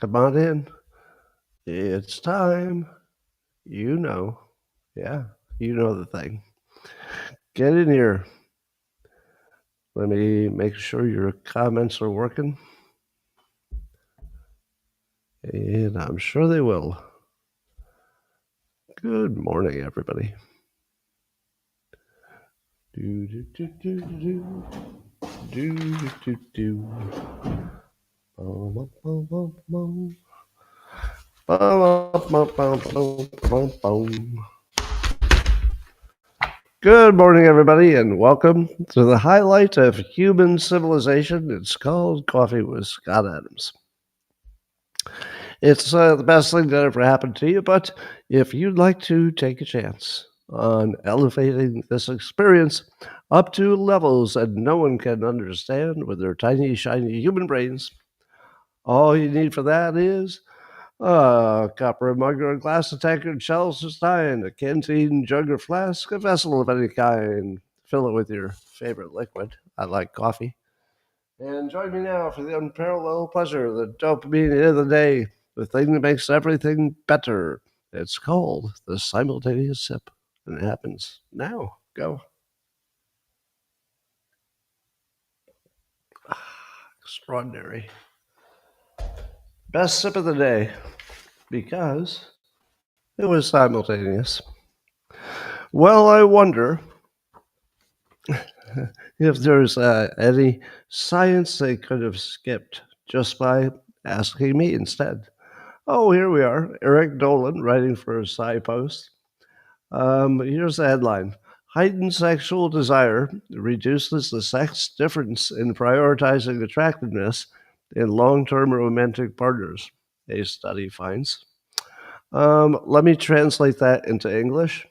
Come on in. It's time. You know. Yeah, you know the thing. Get in here. Let me make sure your comments are working. And I'm sure they will. Good morning, everybody. Do, do, do, do, do, do, do, do, do. Bum, bum, bum, bum. Bum, bum, bum, bum, bum, bum. Good morning, everybody, and welcome to the highlight of human civilization. It's called Coffee with Scott Adams. It's the best thing that ever happened to you, but if you'd like to take a chance on elevating this experience up to levels that no one can understand with their tiny, shiny human brains, all you need for that is a copper mug or a glass, a tankard, shells, a stein, a canteen, jug or flask, a vessel of any kind. Fill it with your favorite liquid. I like coffee. And join me now for the unparalleled pleasure, the dopamine hit of the day, the thing that makes everything better. It's called the simultaneous sip, and it happens now. Go. Extraordinary. Best sip of the day, because it was simultaneous. Well, I wonder if there's any science they could have skipped just by asking me instead. Oh, here we are. Eric Dolan writing for a Sci Post. Here's the headline: Heightened sexual desire reduces the sex difference in prioritizing attractiveness in long-term romantic partners, a study finds. Let me translate that into English.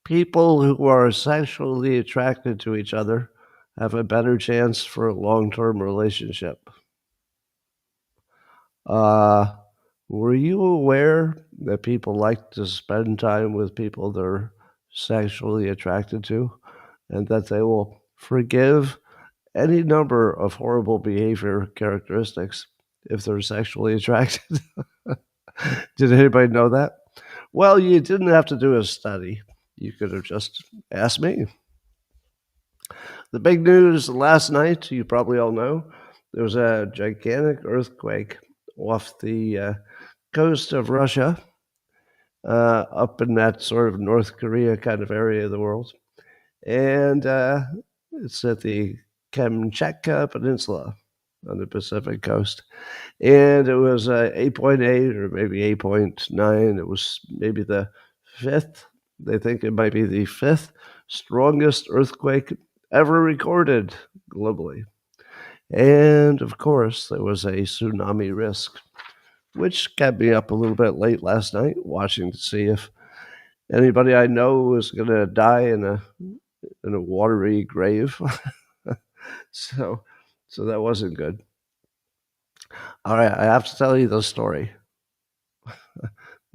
People who are sexually attracted to each other have a better chance for a long-term relationship. Were you aware that people like to spend time with people they're sexually attracted to, and that they will forgive any number of horrible behavior characteristics if they're sexually attracted? Did anybody know that? Well, you didn't have to do a study. You could have just asked me. The big news last night, you probably all know, there was a gigantic earthquake off the coast of Russia, up in that sort of North Korea kind of area of the world. And it's at the Kamchatka Peninsula on the Pacific coast. And it was 8.8 or maybe 8.9. It was maybe the fifth. They think it might be the fifth strongest earthquake ever recorded globally. And of course, there was a tsunami risk, which kept me up a little bit late last night, watching to see if anybody I know was going to die in a watery grave. so that wasn't good. All right, I have to tell you the story.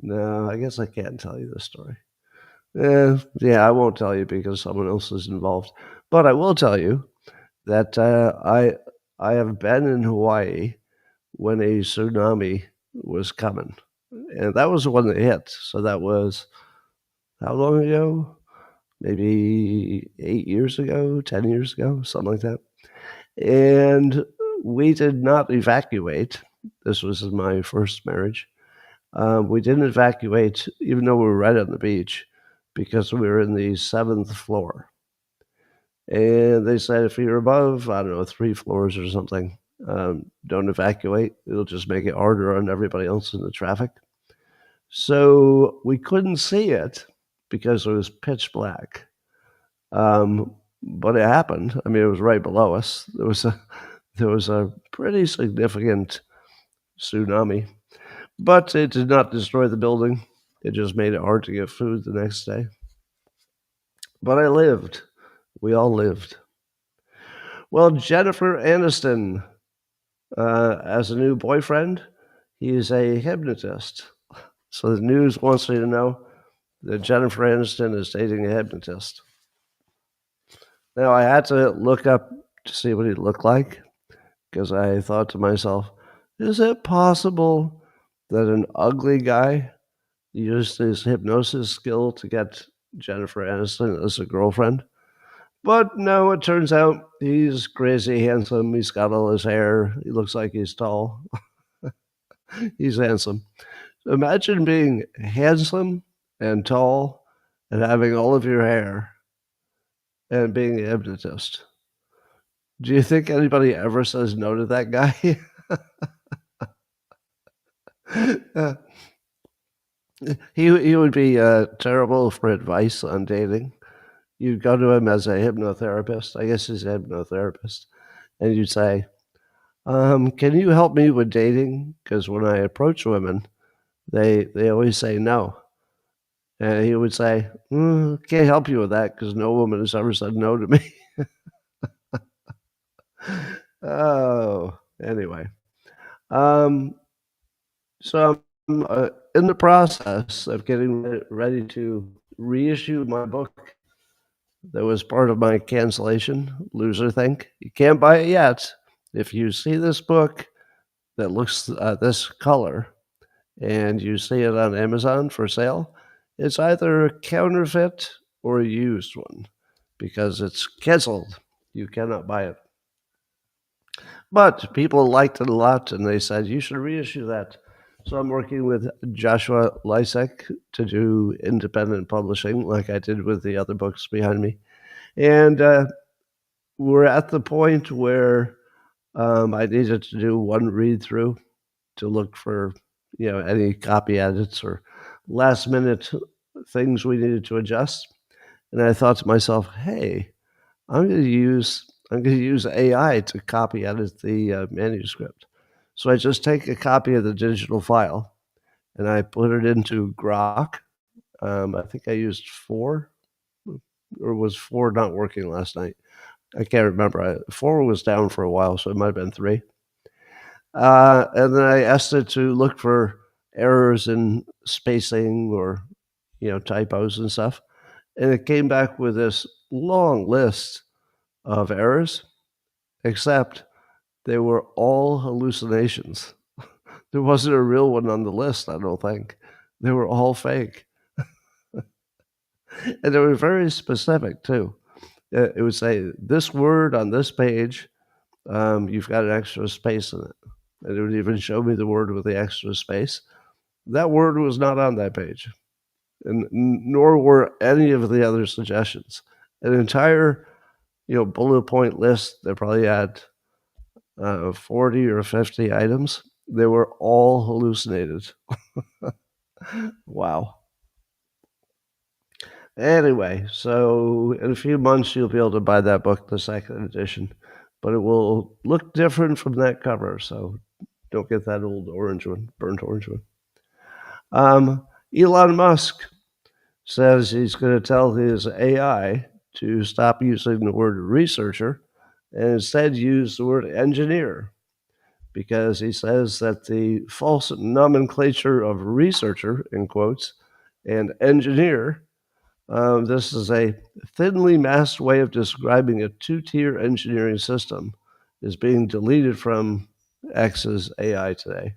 No, I guess I can't tell you the story. Yeah, I won't tell you because someone else is involved. But I will tell you that I have been in Hawaii when a tsunami was coming, and that was the one that hit. So that was how long ago? Maybe 8 years ago, 10 years ago, something like that. And we did not evacuate. This was my first marriage. We didn't evacuate, even though we were right on the beach, because we were in the 7th floor. And they said if you're above, I don't know, 3 floors or something, don't evacuate. It'll just make it harder on everybody else in the traffic. So we couldn't see it because it was pitch black. But it happened. I mean, it was right below us. There was a pretty significant tsunami, but it did not destroy the building. It just made it hard to get food the next day. But I lived. We all lived. Well, Giuffre Aniston has a new boyfriend. He's a hypnotist. So the news wants me to know that Giuffre Aniston is dating a hypnotist. Now, I had to look up to see what he looked like because I thought to myself, Is it possible that an ugly guy used his hypnosis skill to get Jennifer Aniston as a girlfriend? But no, it turns out he's crazy handsome. He's got all his hair. He looks like he's tall. He's handsome. Imagine being handsome and tall and having all of your hair and being a hypnotist. Do you think anybody ever says no to that guy? Uh, he would be terrible for advice on dating. You'd go to him as a hypnotherapist. I guess he's a hypnotherapist. And you'd say, can you help me with dating? Because when I approach women, they always say no. And he would say, can't help you with that because no woman has ever said no to me. Oh, anyway. Um, so I'm in the process of getting ready to reissue my book that was part of my cancellation, Loser Think. You can't buy it yet. If you see this book that looks this color and you see it on Amazon for sale, it's either a counterfeit or a used one because it's canceled. You cannot buy it. But people liked it a lot and they said, you should reissue that. So I'm working with Joshua Lysek to do independent publishing like I did with the other books behind me. And we're at the point where I needed to do one read through to look for, any copy edits or last minute things we needed to adjust. And I thought to myself, hey, I'm going to use AI to copy edit the manuscript. So I just take a copy of the digital file and I put it into Grok. I think I used 4, or was 4 not working last night? I can't remember. 4 was down for a while, so it might have been 3. And then I asked it to look for errors in spacing or, typos and stuff. And it came back with this long list of errors, except they were all hallucinations. There wasn't a real one on the list, I don't think. They were all fake. And they were very specific, too. It would say, this word on this page, you've got an extra space in it. And it would even show me the word with the extra space. That word was not on that page, and nor were any of the other suggestions. An entire, bullet point list that probably had 40 or 50 items. They were all hallucinated. Wow. Anyway, so in a few months, you'll be able to buy that book, the second edition, but it will look different from that cover. So don't get that old orange one, burnt orange one. Elon Musk says he's going to tell his AI to stop using the word researcher and instead use the word engineer, because he says that the false nomenclature of researcher, in quotes, and engineer, this is a thinly masked way of describing a two-tier engineering system, is being deleted from X's AI today.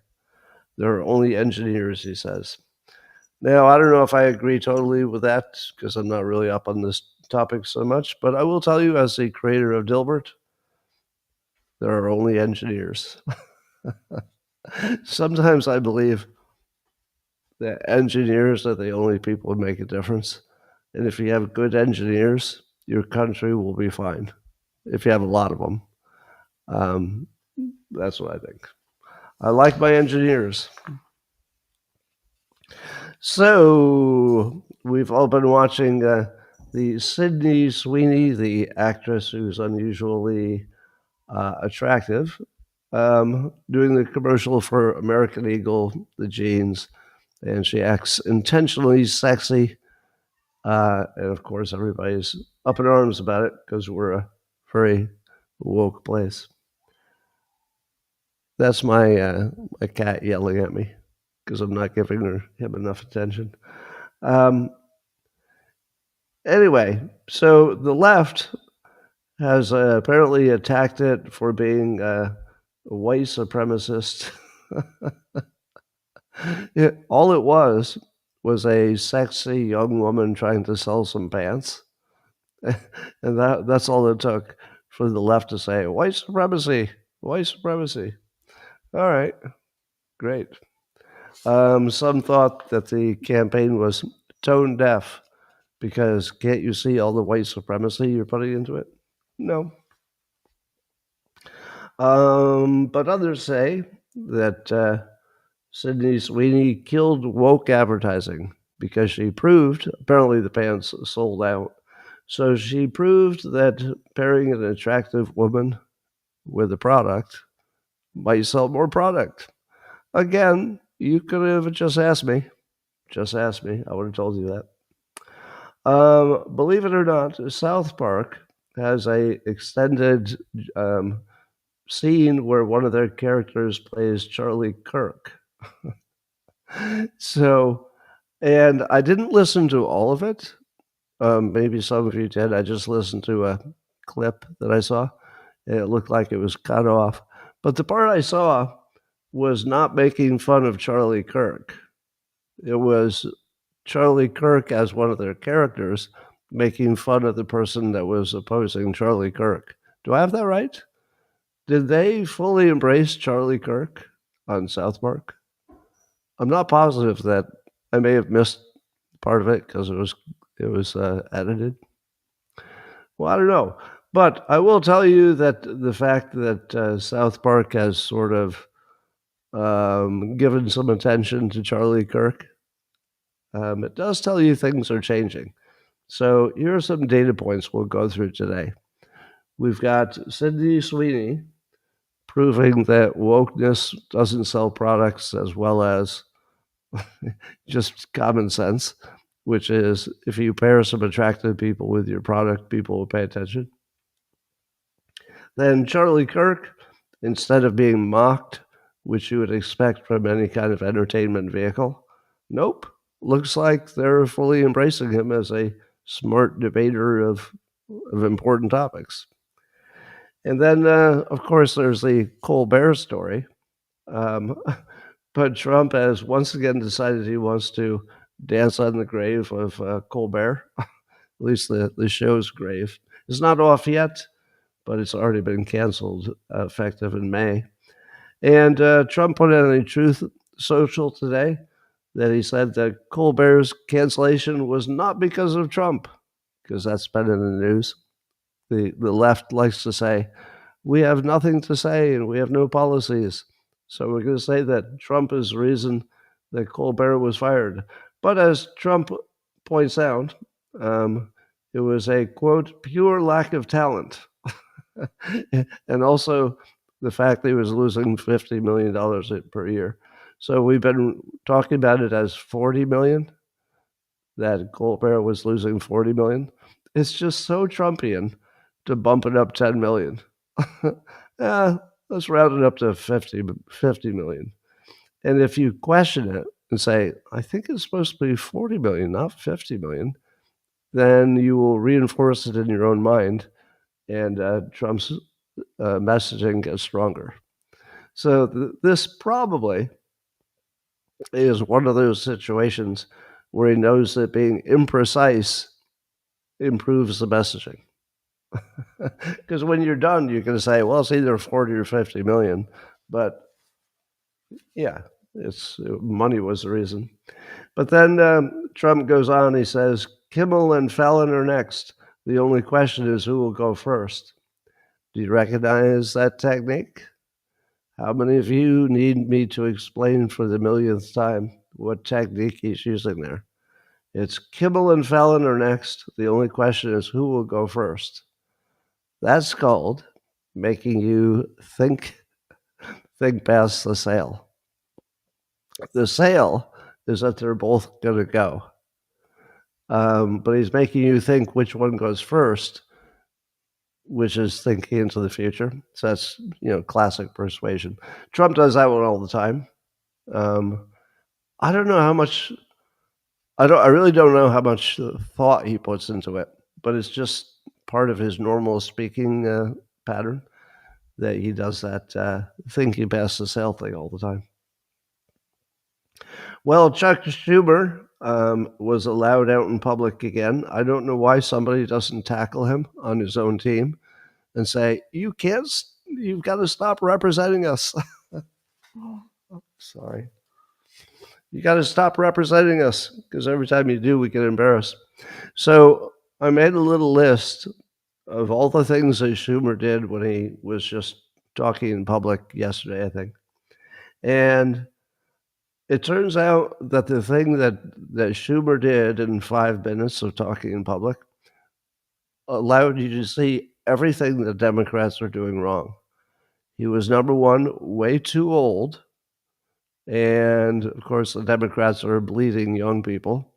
There are only engineers, he says. Now, I don't know if I agree totally with that because I'm not really up on this topic so much, but I will tell you, as the creator of Dilbert, there are only engineers. Sometimes I believe that engineers are the only people who make a difference. And if you have good engineers, your country will be fine. If you have a lot of them. That's what I think. I like my engineers. So we've all been watching the Sydney Sweeney, the actress who's unusually attractive, doing the commercial for American Eagle, the jeans, and she acts intentionally sexy. And of course, everybody's up in arms about it because we're a very woke place. That's my cat yelling at me because I'm not giving him enough attention. Anyway, so the left has apparently attacked it for being a white supremacist All it was a sexy young woman trying to sell some pants. And that's all it took for the left to say, white supremacy, white supremacy. All right, great. Some thought that the campaign was tone deaf because can't you see all the white supremacy you're putting into it? No. But others say that Sydney Sweeney killed woke advertising because she proved, apparently the pants sold out. So she proved that pairing an attractive woman with a product might sell more product. Again, you could have just asked me. Just asked me. I would have told you that. Believe it or not, South Park has a extended scene where one of their characters plays Charlie Kirk. So, and I didn't listen to all of it. Maybe some of you did. I just listened to a clip that I saw. And it looked like it was cut off. But the part I saw was not making fun of Charlie Kirk. It was Charlie Kirk as one of their characters making fun of the person that was opposing Charlie Kirk. Do I have that right? Did they fully embrace Charlie Kirk on South Park? I'm not positive that I may have missed part of it because it was edited. Well, I don't know, but I will tell you that the fact that South Park has sort of given some attention to Charlie Kirk, it does tell you things are changing. So here are some data points we'll go through today. We've got Sydney Sweeney proving that wokeness doesn't sell products as well as just common sense, which is if you pair some attractive people with your product, people will pay attention. Then Charlie Kirk, instead of being mocked, which you would expect from any kind of entertainment vehicle, nope, looks like they're fully embracing him as a smart debater of important topics. And then, of course, there's the Colbert story. But Trump has once again decided he wants to dance on the grave of Colbert, at least the show's grave. It's not off yet, but it's already been canceled effective in May. And Trump put on a Truth Social today that he said that Colbert's cancellation was not because of Trump, because that's been in the news. The left likes to say, we have nothing to say and we have no policies. So we're going to say that Trump is the reason that Colbert was fired. But as Trump points out, it was a, quote, pure lack of talent. And also the fact that he was losing $50 million per year. So we've been talking about it as 40 million, that Colbert was losing 40 million. It's just so Trumpian to bump it up 10 million. Let's round it up to 50 million. And if you question it and say, I think it's supposed to be 40 million, not 50 million, then you will reinforce it in your own mind, and Trump's messaging gets stronger. So this probably is one of those situations where he knows that being imprecise improves the messaging. Because when you're done, you can say, well, it's either 40 or 50 million. But yeah, money was the reason. But then Trump goes on, he says, Kimmel and Fallon are next. The only question is who will go first. Do you recognize that technique? How many of you need me to explain for the millionth time what technique he's using there? It's Kimmel and Fallon are next. The only question is who will go first. That's called making you think past the sale. The sale is that they're both going to go. But he's making you think which one goes first, which is thinking into the future. So that's, classic persuasion. Trump does that one all the time. I don't know how much, I really don't know how much thought he puts into it, but it's just part of his normal speaking pattern that he does that thinking past the sale thing all the time. Well, Chuck Schumer was allowed out in public again. I don't know why somebody doesn't tackle him on his own team and say, "You can't. You've got to stop representing us." Sorry, you got to stop representing us because every time you do, we get embarrassed. So I made a little list of all the things that Schumer did when he was just talking in public yesterday, I think, and it turns out that the thing that Schumer did in 5 minutes of talking in public allowed you to see everything the Democrats are doing wrong. He was number one, way too old. And of course, the Democrats are bleeding young people.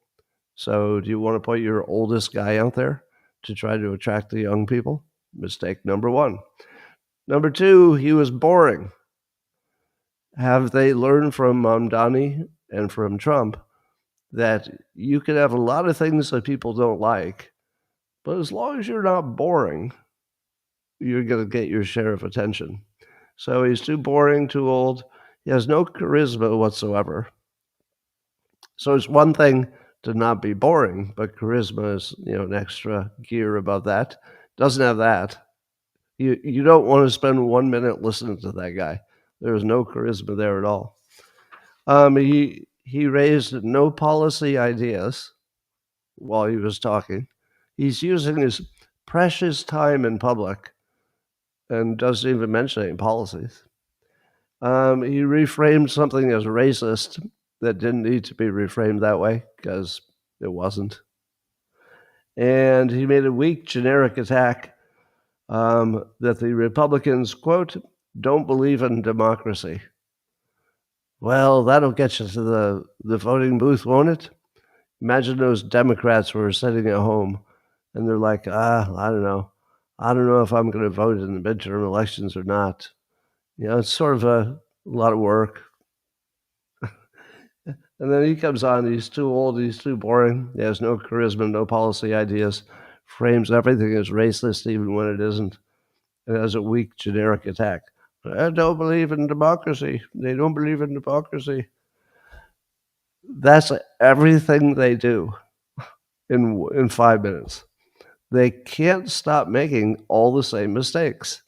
So, do you want to put your oldest guy out there to try to attract the young people? Mistake number one. Number two, he was boring. Have they learned from Mamdani and from Trump that you can have a lot of things that people don't like, but as long as you're not boring, you're going to get your share of attention. So he's too boring, too old. He has no charisma whatsoever. So it's one thing to not be boring, but charisma is, an extra gear above that. Doesn't have that. You don't want to spend 1 minute listening to that guy. There's no charisma there at all. He raised no policy ideas while he was talking. He's using his precious time in public and doesn't even mention any policies. He reframed something as racist that didn't need to be reframed that way because it wasn't. And he made a weak, generic attack that the Republicans, quote, don't believe in democracy. Well, that'll get you to the voting booth, won't it? Imagine those Democrats who are sitting at home and they're like, I don't know. I don't know if I'm going to vote in the midterm elections or not. It's sort of a lot of work. And then he comes on, he's too old, he's too boring, he has no charisma, no policy ideas, frames everything as racist even when it isn't. It has a weak, generic attack. I don't believe in democracy. They don't believe in democracy. That's everything they do in 5 minutes. They can't stop making all the same mistakes.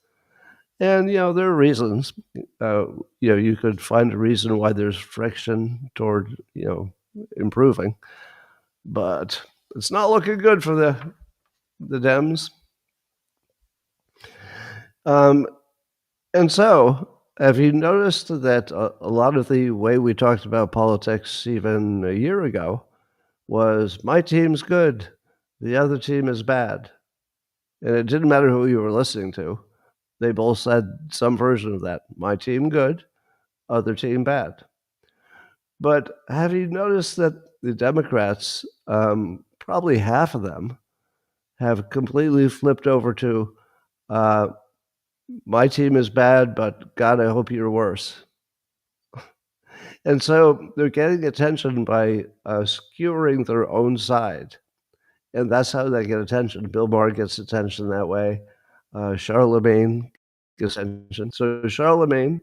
And, there are reasons. You could find a reason why there's friction toward, improving. But it's not looking good for the Dems. And so, have you noticed that a lot of the way we talked about politics even a year ago was my team's good, the other team is bad. And it didn't matter who you were listening to. They both said some version of that. My team good, other team bad. But have you noticed that the Democrats, probably half of them, have completely flipped over to my team is bad, but God, I hope you're worse. And so they're getting attention by skewering their own side. And that's how they get attention. Bill Maher gets attention that way. Charlemagne gets attention. So Charlemagne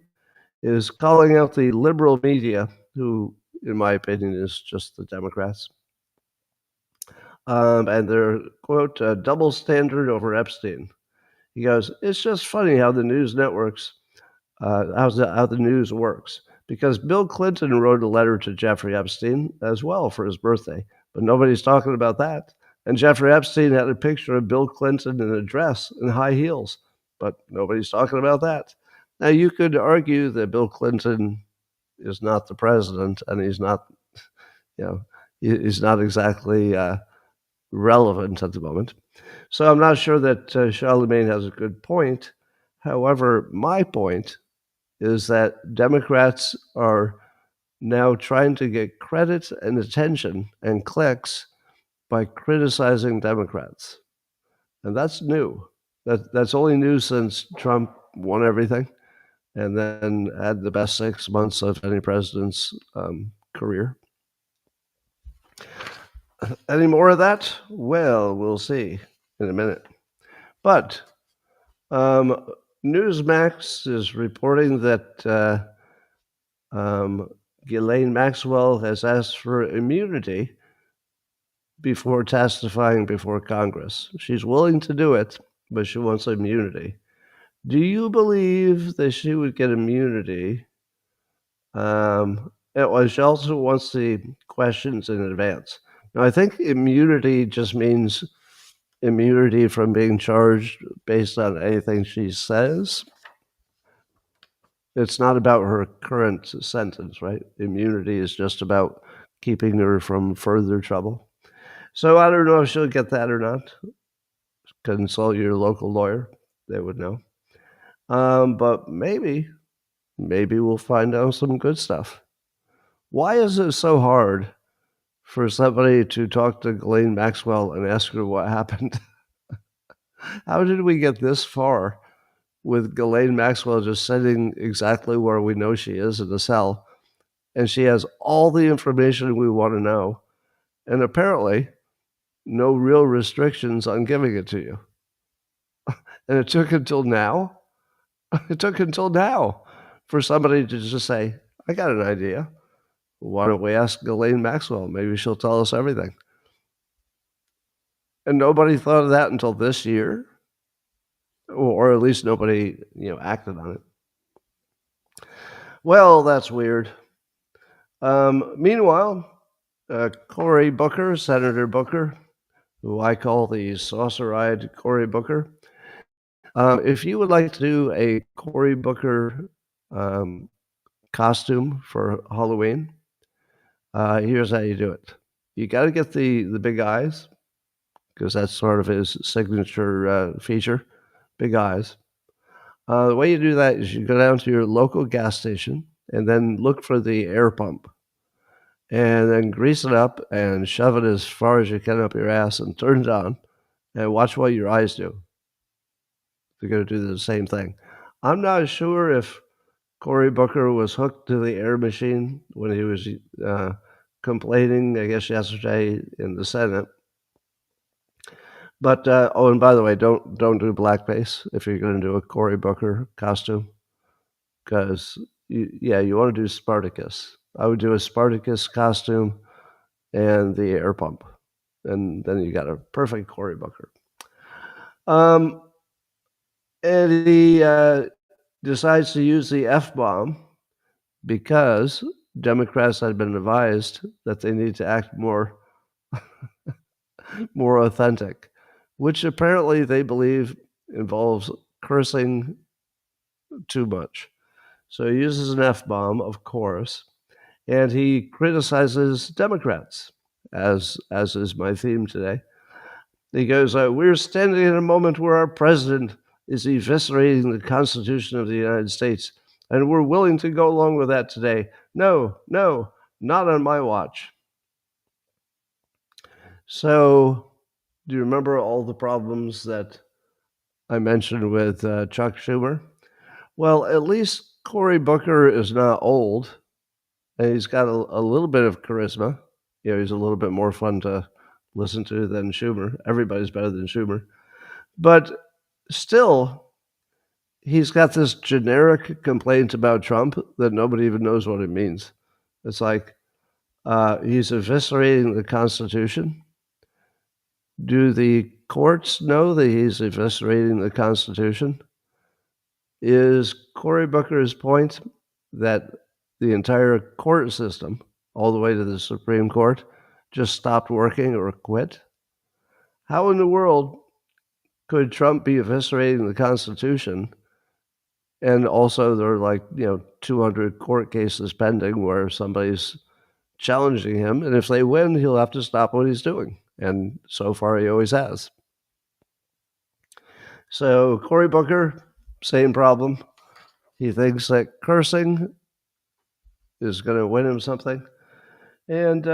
is calling out the liberal media, who, in my opinion, is just the Democrats. And they're, quote, double standard over Epstein. He goes, it's just funny how the news networks, how the news works. Because Bill Clinton wrote a letter to Jeffrey Epstein as well for his birthday, but nobody's talking about that. And Jeffrey Epstein had a picture of Bill Clinton in a dress and high heels, but nobody's talking about that. Now, you could argue that Bill Clinton is not the president, and he's not, he's not exactly relevant at the moment. So I'm not sure that Charlemagne has a good point. However, my point is that Democrats are now trying to get credit and attention and clicks by criticizing Democrats. And that's new. That's only new since Trump won everything and then had the best 6 months of any president's career. Any more of that? Well, we'll see in a minute. But Newsmax is reporting that Ghislaine Maxwell has asked for immunity before testifying before Congress. She's willing to do it, but she wants immunity. Do you believe that she would get immunity? She also wants the questions in advance. Now, I think immunity just means immunity from being charged based on anything she says. It's not about her current sentence, right? Immunity is just about keeping her from further trouble. So I don't know if she'll get that or not. Consult your local lawyer; they would know. But maybe we'll find out some good stuff. Why is it so hard for somebody to talk to Ghislaine Maxwell and ask her what happened? How did we get this far with Ghislaine Maxwell just sitting exactly where we know she is in the cell, and she has all the information we want to know, and apparently no real restrictions on giving it to you. And it took until now. It took until now for somebody to just say, I got an idea. Why don't we ask Ghislaine Maxwell? Maybe she'll tell us everything. And nobody thought of that until this year, or at least nobody, acted on it. Well, that's weird. Meanwhile, Cory Booker, Senator Booker, who I call the saucer-eyed Cory Booker. If you would like to do a Cory Booker costume for Halloween, here's how you do it. You got to get the big eyes, because that's sort of his signature feature, big eyes. The way you do that is you go down to your local gas station and then look for the air pump, and then grease it up and shove it as far as you can up your ass and turn it on, and watch what your eyes do. They're going to do the same thing. I'm not sure if Cory Booker was hooked to the air machine when he was complaining, I guess, yesterday in the Senate. But and by the way, don't do blackface if you're going to do a Cory Booker costume, because you want to do Spartacus. I would do a Spartacus costume and the air pump, and then you got a perfect Cory Booker. And he decides to use the F-bomb because Democrats had been advised that they need to act more authentic, which apparently they believe involves cursing too much. So he uses an F-bomb, of course, and he criticizes Democrats, as is my theme today. He goes, we're standing in a moment where our president is eviscerating the Constitution of the United States, and we're willing to go along with that today. No, not on my watch. So, do you remember all the problems that I mentioned with Chuck Schumer? Well, at least Cory Booker is not old, and he's got a little bit of charisma. He's a little bit more fun to listen to than Schumer. Everybody's better than Schumer. But still, he's got this generic complaint about Trump that nobody even knows what it means. It's like he's eviscerating the Constitution. Do the courts know that he's eviscerating the Constitution? Is Cory Booker's point that the entire court system, all the way to the Supreme Court, just stopped working or quit? How in the world could Trump be eviscerating the Constitution, and also there are 200 court cases pending where somebody's challenging him, and if they win, he'll have to stop what he's doing, and so far he always has. So Cory Booker, same problem. He thinks that cursing is going to win him something, and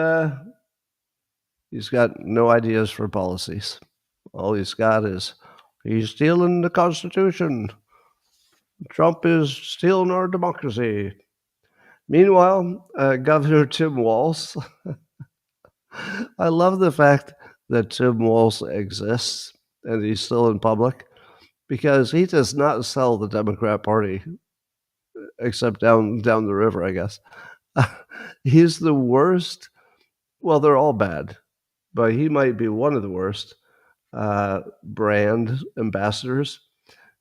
he's got no ideas for policies. All he's got is, he's stealing the Constitution. Trump is stealing our democracy. Meanwhile, Governor Tim Walz, I love the fact that Tim Walz exists and he's still in public, because he does not sell the Democrat Party, except down the river, I guess. He's the worst. Well, they're all bad, but he might be one of the worst brand ambassadors.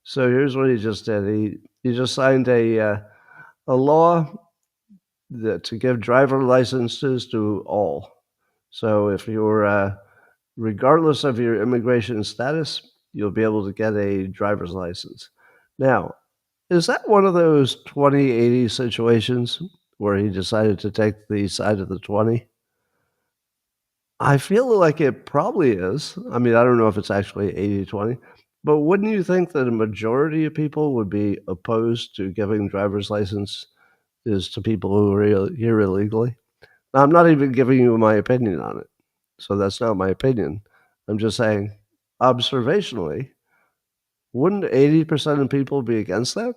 So here's what he just did. He just signed a law that to give driver licenses to all. So if you're regardless of your immigration status, you'll be able to get a driver's license. Now, is that one of those 20/80 situations where he decided to take the side of the 20? I feel like it probably is. I mean, I don't know if it's actually 80/20, but wouldn't you think that a majority of people would be opposed to giving driver's licenses to people who are here illegally? Now, I'm not even giving you my opinion on it, so that's not my opinion. I'm just saying, observationally, wouldn't 80% of people be against that?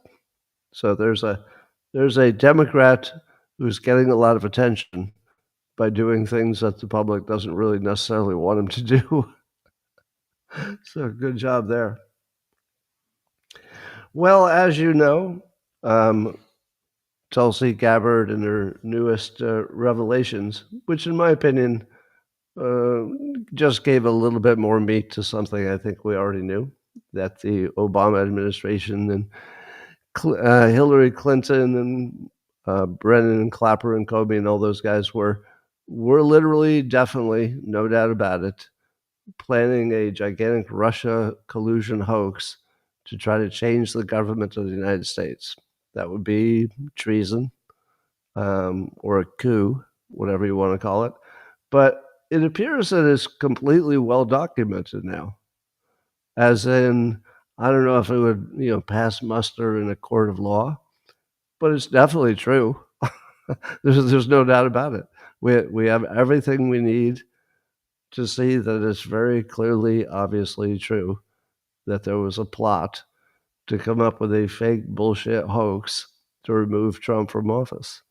So there's a Democrat who's getting a lot of attention by doing things that the public doesn't really necessarily want him to do. So good job there. Well, as you know, Tulsi Gabbard and her newest revelations, which in my opinion just gave a little bit more meat to something I think we already knew, that the Obama administration and Hillary Clinton and Brennan and Clapper and Comey and all those guys were literally, definitely, no doubt about it, planning a gigantic Russia collusion hoax to try to change the government of the United States. That would be treason or a coup, whatever you want to call it. But it appears that it's completely well documented now, as in, I don't know if it would, pass muster in a court of law, but it's definitely true. There's no doubt about it. We have everything we need to see that it's very clearly, obviously true that there was a plot to come up with a fake bullshit hoax to remove Trump from office.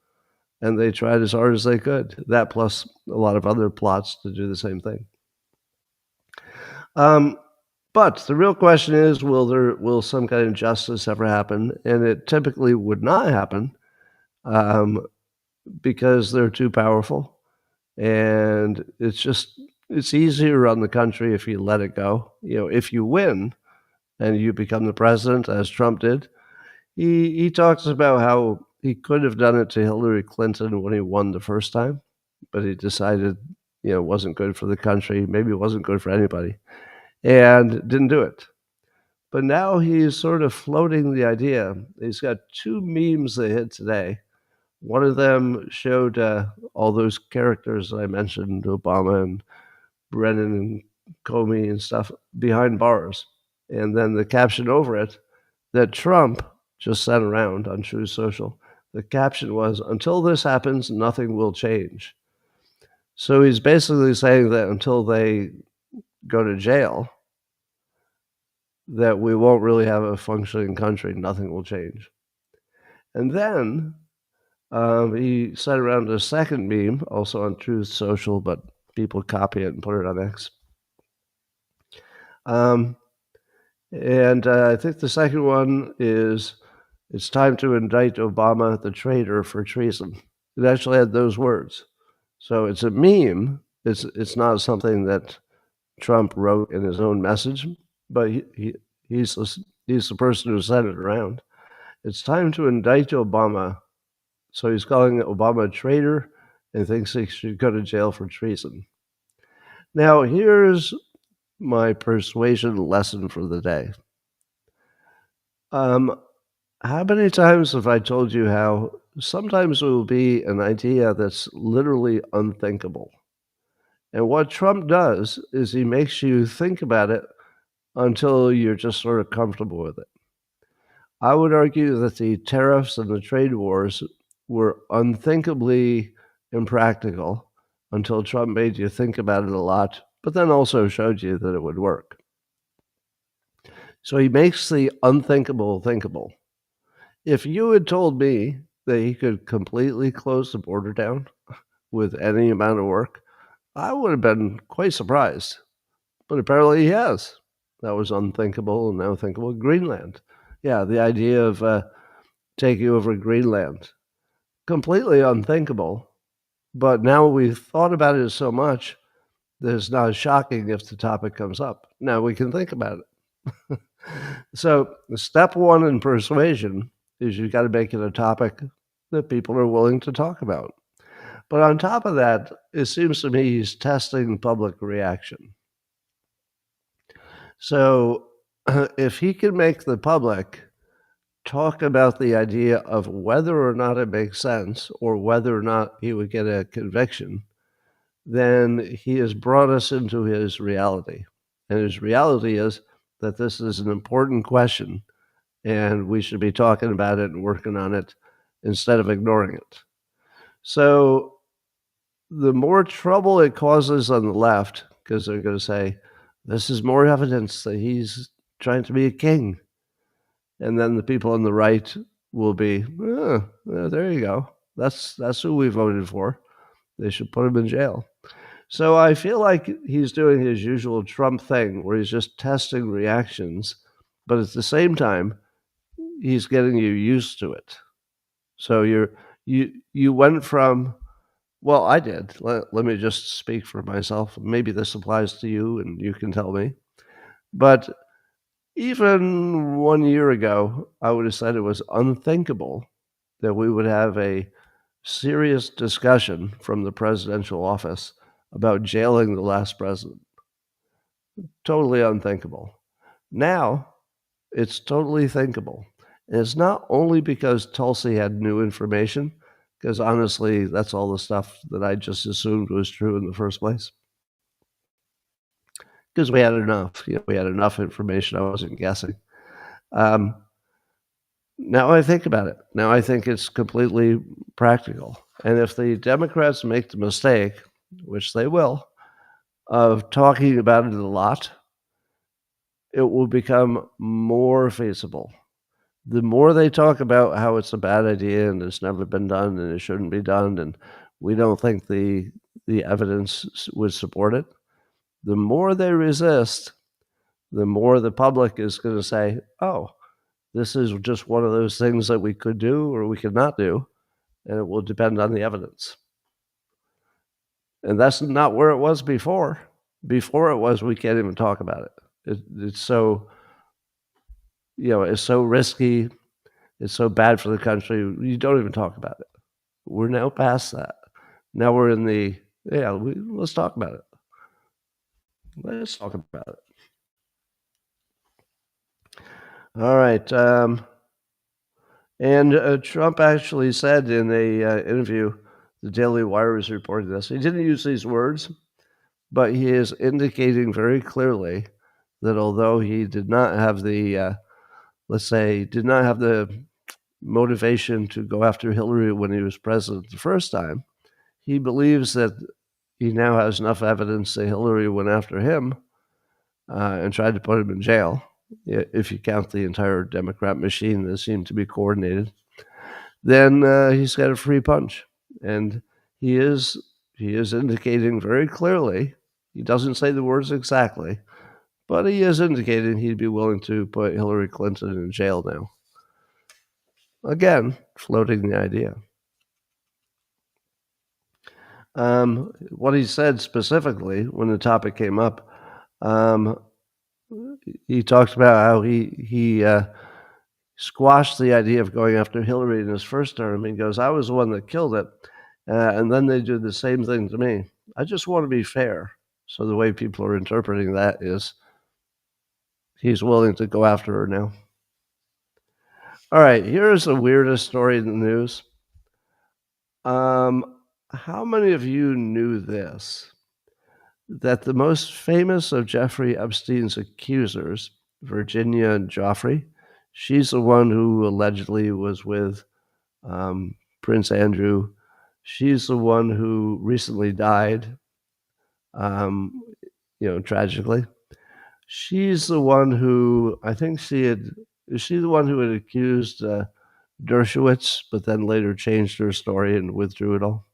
And they tried as hard as they could. That plus a lot of other plots to do the same thing. But the real question is, will some kind of justice ever happen? And it typically would not happen because they're too powerful. And it's easier to run the country if you let it go. If you win and you become the president, as Trump did, he talks about how he could have done it to Hillary Clinton when he won the first time, but he decided, it wasn't good for the country. Maybe it wasn't good for anybody, and didn't do it. But now he's sort of floating the idea. He's got two memes that hit today. One of them showed all those characters that I mentioned, Obama and Brennan and Comey and stuff, behind bars. And then the caption over it that Trump just sent around on Truth Social, the caption was, "Until this happens, nothing will change." So he's basically saying that until they go to jail, that we won't really have a functioning country. Nothing will change. And then he sent around a second meme, also on Truth Social, but people copy it and put it on X. And I think the second one is, "It's time to indict Obama, the traitor, for treason." It actually had those words. So it's a meme. It's not something that Trump wrote in his own message, but he's the person who sent it around. "It's time to indict Obama." So he's calling Obama a traitor and thinks he should go to jail for treason. Now, here's my persuasion lesson for the day. How many times have I told you how sometimes it will be an idea that's literally unthinkable? And what Trump does is he makes you think about it until you're just sort of comfortable with it. I would argue that the tariffs and the trade wars were unthinkably impractical until Trump made you think about it a lot, but then also showed you that it would work. So he makes the unthinkable thinkable. If you had told me that he could completely close the border down with any amount of work, I would have been quite surprised. But apparently he has. That was unthinkable and now thinkable. Greenland. Yeah, the idea of taking over Greenland. completely unthinkable. But now we've thought about it so much that it's not shocking if the topic comes up. Now we can think about it. So, step one in persuasion is you got to make it a topic that people are willing to talk about. But on top of that, it seems to me he's testing public reaction. So, if he can make the public talk about the idea of whether or not it makes sense or whether or not he would get a conviction, then he has brought us into his reality. And his reality is that this is an important question and we should be talking about it and working on it instead of ignoring it. So the more trouble it causes on the left, because they're going to say, this is more evidence that he's trying to be a king. And then the people on the right will be, oh, there you go. That's who we voted for. They should put him in jail. So I feel like he's doing his usual Trump thing where he's just testing reactions, but at the same time, he's getting you used to it. So you went from, well, I did. Let me just speak for myself. Maybe this applies to you and you can tell me. But even 1 year ago, I would have said it was unthinkable that we would have a serious discussion from the presidential office about jailing the last president. Totally unthinkable. Now, it's totally thinkable. And it's not only because Tulsi had new information, because honestly, that's all the stuff that I just assumed was true in the first place. Because we had enough, we had enough information. I wasn't guessing. Now I think about it. Now I think it's completely practical. And if the Democrats make the mistake, which they will, of talking about it a lot, it will become more feasible. The more they talk about how it's a bad idea and it's never been done and it shouldn't be done and we don't think the evidence would support it, the more they resist, the more the public is going to say, oh, this is just one of those things that we could do or we could not do, and it will depend on the evidence. And that's not where it was before. Before it was, we can't even talk about it. It's so, it's so risky. It's so bad for the country. You don't even talk about it. We're now past that. Now we're in the, let's talk about it. Let's talk about it. All right. And Trump actually said in a interview, the Daily Wire is reporting this. He didn't use these words, but he is indicating very clearly that although he did not have the, did not have the motivation to go after Hillary when he was president the first time, he believes that he now has enough evidence that Hillary went after him and tried to put him in jail, if you count the entire Democrat machine that seemed to be coordinated. Then he's got a free punch. And he is indicating very clearly, he doesn't say the words exactly, but he is indicating he'd be willing to put Hillary Clinton in jail now. Again, floating the idea. What he said specifically when the topic came up, he talked about how he squashed the idea of going after Hillary in his first term. He goes, I was the one that killed it, and then they do the same thing to me. I just want to be fair. So the way people are interpreting that is he's willing to go after her now. All right, here's the weirdest story in the news. How many of you knew this? That the most famous of Jeffrey Epstein's accusers, Virginia Giuffre, she's the one who allegedly was with Prince Andrew. She's the one who recently died, tragically. She's the one who, I think is she the one who had accused Dershowitz, but then later changed her story and withdrew it all?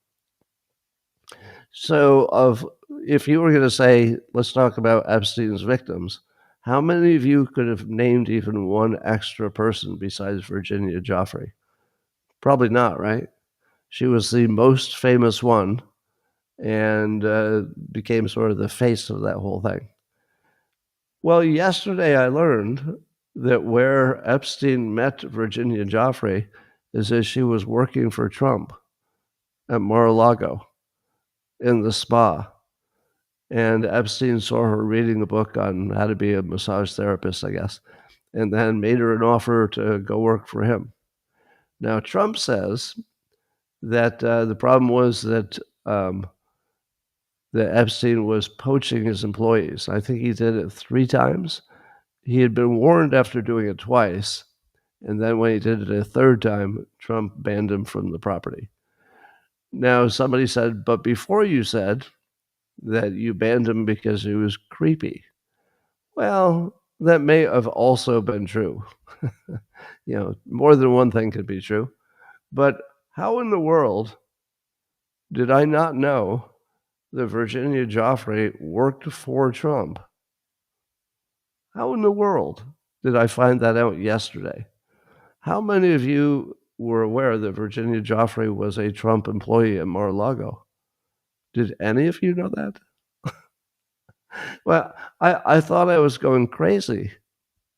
So if you were going to say, let's talk about Epstein's victims, how many of you could have named even one extra person besides Virginia Giuffre? Probably not, right? She was the most famous one and became sort of the face of that whole thing. Well, yesterday I learned that where Epstein met Virginia Giuffre is as she was working for Trump at Mar-a-Lago in the spa. And Epstein saw her reading a book on how to be a massage therapist, I guess, and then made her an offer to go work for him. Now, Trump says that the problem was that Epstein was poaching his employees. I think he did it 3 times. He had been warned after doing it twice, and then when he did it a 3rd time, Trump banned him from the property. Now, somebody said, but before you said that you banned him because he was creepy. Well, that may have also been true. More than one thing could be true. But how in the world did I not know that Virginia Giuffre worked for Trump? How in the world did I find that out yesterday? How many of you were aware that Virginia Giuffre was a Trump employee at Mar-a-Lago? Did any of you know that? Well, I thought I was going crazy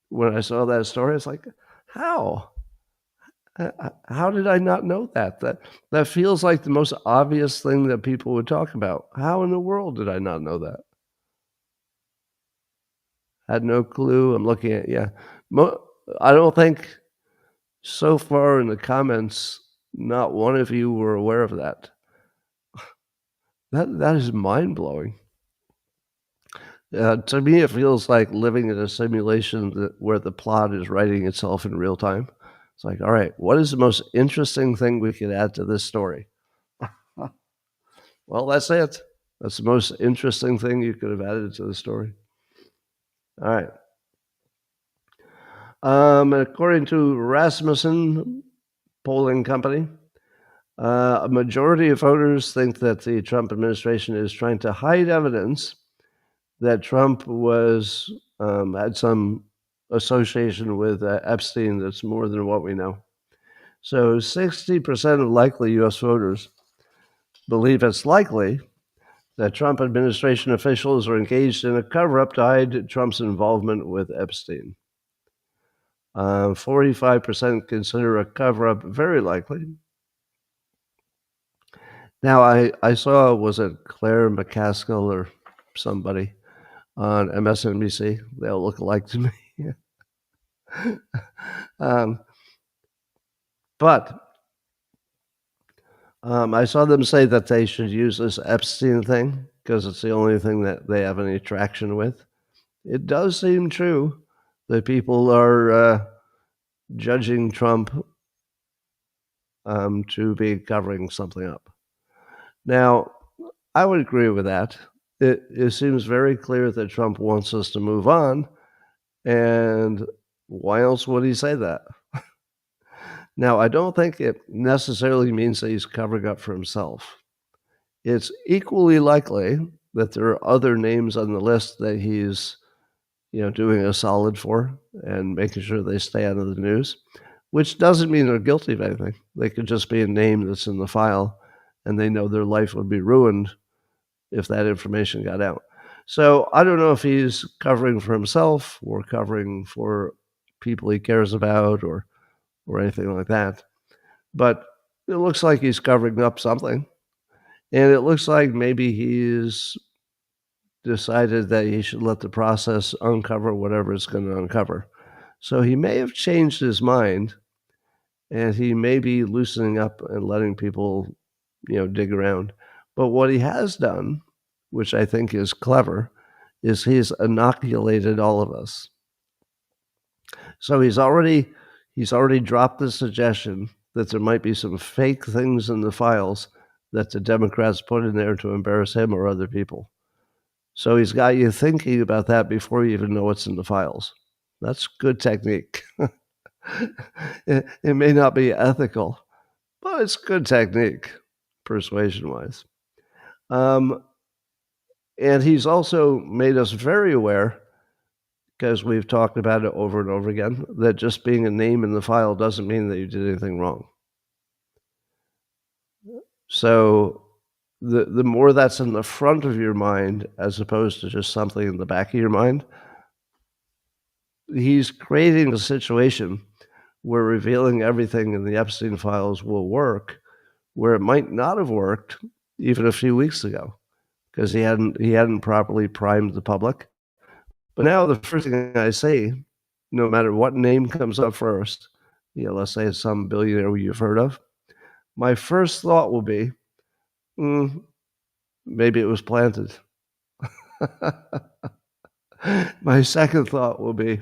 when I saw that story. It's like, how? How did I not know that? That feels like the most obvious thing that people would talk about. How in the world did I not know that? Had no clue. I'm looking at, I don't think so far in the comments, not one of you were aware of that. That is mind-blowing. To me, it feels like living in a simulation where the plot is writing itself in real time. It's like, all right, what is the most interesting thing we could add to this story? Well, that's it. That's the most interesting thing you could have added to the story. All right. According to Rasmussen polling company, a majority of voters think that the Trump administration is trying to hide evidence that Trump was had some association with Epstein that's more than what we know. So 60% of likely U.S. voters believe it's likely that Trump administration officials are engaged in a cover-up to hide Trump's involvement with Epstein. 45% consider a cover-up very likely. Now, I saw, was it Claire McCaskill or somebody on MSNBC? They all look alike to me. But I saw them say that they should use this Epstein thing because it's the only thing that they have any traction with. It does seem true that people are judging Trump to be covering something up. Now, I would agree with that. It seems very clear that Trump wants us to move on, and why else would he say that? Now, I don't think it necessarily means that he's covering up for himself. It's equally likely that there are other names on the list that he's, doing a solid for and making sure they stay out of the news, which doesn't mean they're guilty of anything. They could just be a name that's in the file, and they know their life would be ruined if that information got out. So I don't know if he's covering for himself or covering for people he cares about or anything like that. But it looks like he's covering up something. And it looks like maybe he's decided that he should let the process uncover whatever it's going to uncover. So he may have changed his mind, and he may be loosening up and letting people, dig around. But what he has done, which I think is clever, is he's inoculated all of us. So he's already dropped the suggestion that there might be some fake things in the files that the Democrats put in there to embarrass him or other people. So he's got you thinking about that before you even know what's in the files. That's good technique. It may not be ethical, but it's good technique, persuasion-wise. And he's also made us very aware, because we've talked about it over and over again, that just being a name in the file doesn't mean that you did anything wrong. So the more that's in the front of your mind as opposed to just something in the back of your mind, he's creating a situation where revealing everything in the Epstein files will work, where it might not have worked even a few weeks ago because he hadn't properly primed the public. But now the first thing I say, no matter what name comes up first, let's say it's some billionaire you've heard of, my first thought will be, maybe it was planted. My second thought will be,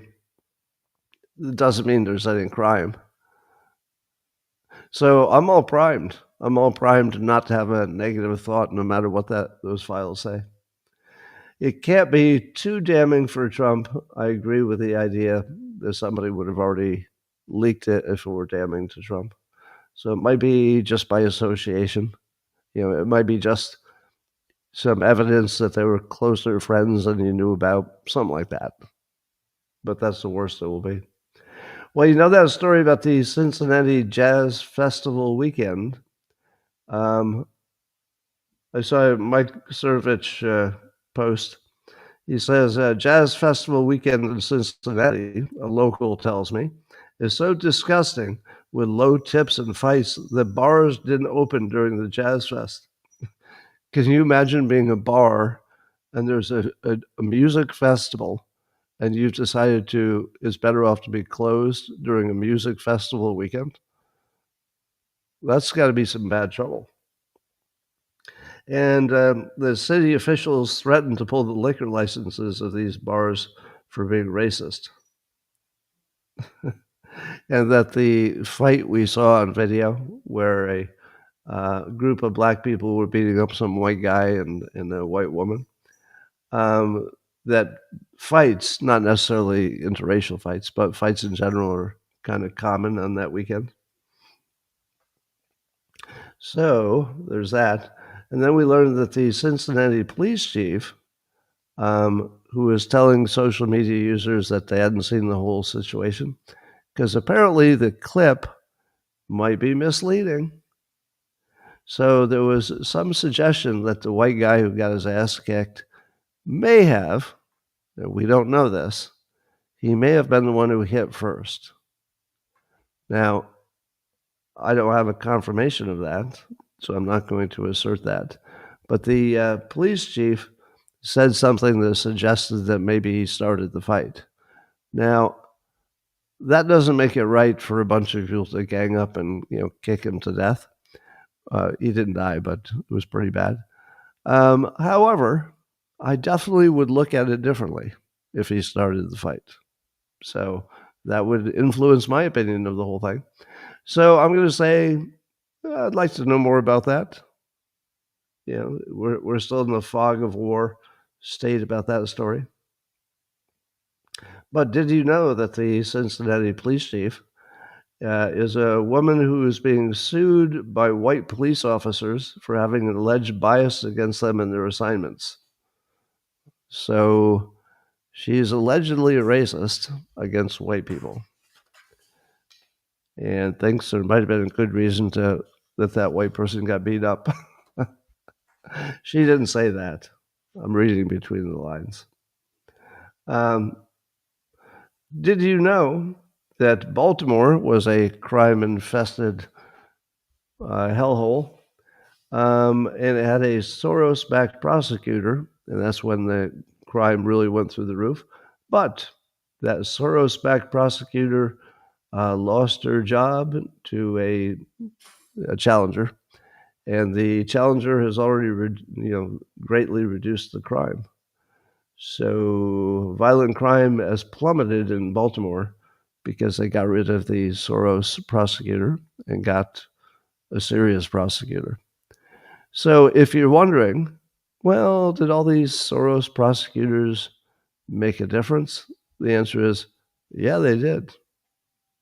it doesn't mean there's any crime. So I'm all primed. I'm all primed not to have a negative thought no matter what those files say. It can't be too damning for Trump. I agree with the idea that somebody would have already leaked it if it were damning to Trump. So it might be just by association. It might be just some evidence that they were closer friends than you knew about, something like that. But that's the worst it will be. Well, you know that story about the Cincinnati Jazz Festival weekend? I saw Mike Cernovich post. He says, Jazz Festival weekend in Cincinnati, a local tells me, is so disgusting with low tips and fights that bars didn't open during the Jazz Fest. Can you imagine being a bar and there's a music festival and you've decided it's better off to be closed during a music festival weekend? That's got to be some bad trouble. And the city officials threatened to pull the liquor licenses of these bars for being racist. And that the fight we saw on video where a group of black people were beating up some white guy and a white woman, that fights, not necessarily interracial fights, but fights in general are kind of common on that weekend. So there's that. And then we learned that the Cincinnati police chief, who was telling social media users that they hadn't seen the whole situation, because apparently the clip might be misleading. So there was some suggestion that the white guy who got his ass kicked may have, we don't know this, he may have been the one who hit first. Now, I don't have a confirmation of that, so I'm not going to assert that. But the police chief said something that suggested that maybe he started the fight. Now, that doesn't make it right for a bunch of people to gang up and kick him to death. He didn't die, but it was pretty bad. However, I definitely would look at it differently if he started the fight. So that would influence my opinion of the whole thing. So I'm going to say I'd like to know more about that. We're still in the fog of war state about that story. But did you know that the Cincinnati police chief is a woman who is being sued by white police officers for having an alleged bias against them in their assignments? So she's allegedly a racist against white people and thinks there might have been a good reason that white person got beat up. She didn't say that. I'm reading between the lines. Did you know that Baltimore was a crime-infested hellhole, and it had a Soros-backed prosecutor, and that's when the crime really went through the roof. But that Soros-backed prosecutor lost her job to a challenger, and the challenger has already, greatly reduced the crime. So violent crime has plummeted in Baltimore because they got rid of the Soros prosecutor and got a serious prosecutor. So if you're wondering, well, did all these Soros prosecutors make a difference? The answer is, yeah, they did.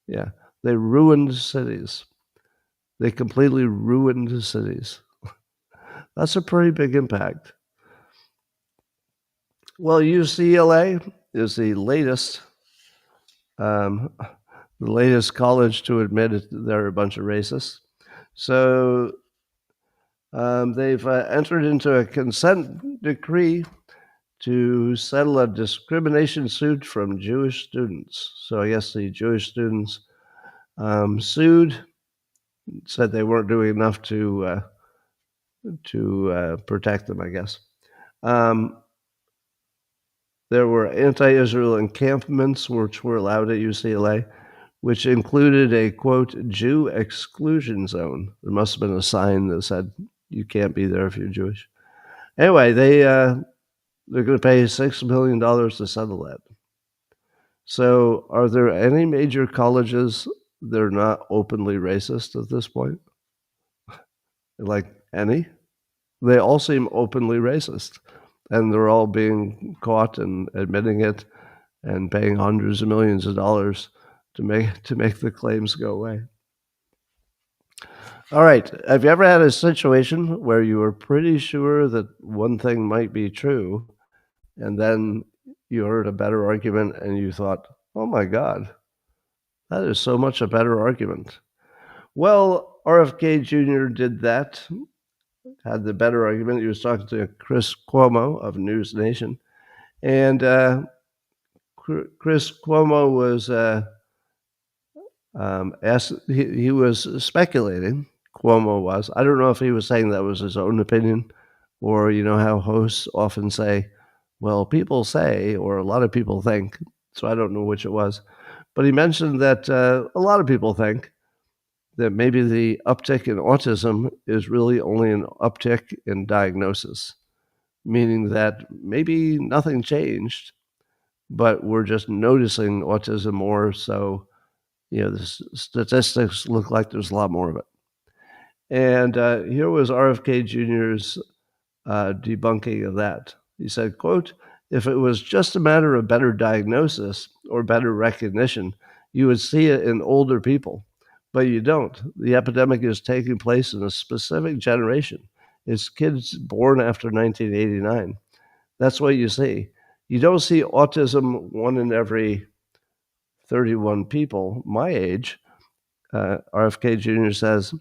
Yeah, they ruined cities. They completely ruined cities. That's a pretty big impact. Well, UCLA is the latest college to admit they're a bunch of racists. So They've entered into a consent decree to settle a discrimination suit from Jewish students. So I guess the Jewish students sued, said they weren't doing enough to protect them, I guess. There were anti-Israel encampments which were allowed at UCLA, which included a, quote, Jew exclusion zone. There must have been a sign that said you can't be there if you're Jewish. Anyway, they're going to pay $6 million to settle that. So are there any major colleges that are not openly racist at this point? Like any? They all seem openly racist, and they're all being caught and admitting it and paying hundreds of millions of dollars to make the claims go away. All right. Have you ever had a situation where you were pretty sure that one thing might be true, and then you heard a better argument and you thought, oh my God, that is so much a better argument? Well, RFK Jr. did that, had the better argument. He was talking to Chris Cuomo of News Nation, and Chris Cuomo was asked. He was speculating. Cuomo was. I don't know if he was saying that was his own opinion, or you know how hosts often say, "Well, people say," or "a lot of people think." So I don't know which it was, but he mentioned that a lot of people think that maybe the uptick in autism is really only an uptick in diagnosis, meaning that maybe nothing changed, but we're just noticing autism more. So, you know, the statistics look like there's a lot more of it. And here was RFK Jr.'s debunking of that. He said, quote, if it was just a matter of better diagnosis or better recognition, you would see it in older people. But you don't. The epidemic is taking place in a specific generation. It's kids born after 1989. That's what you see. You don't see autism one in every 31 people my age. RFK Jr. says,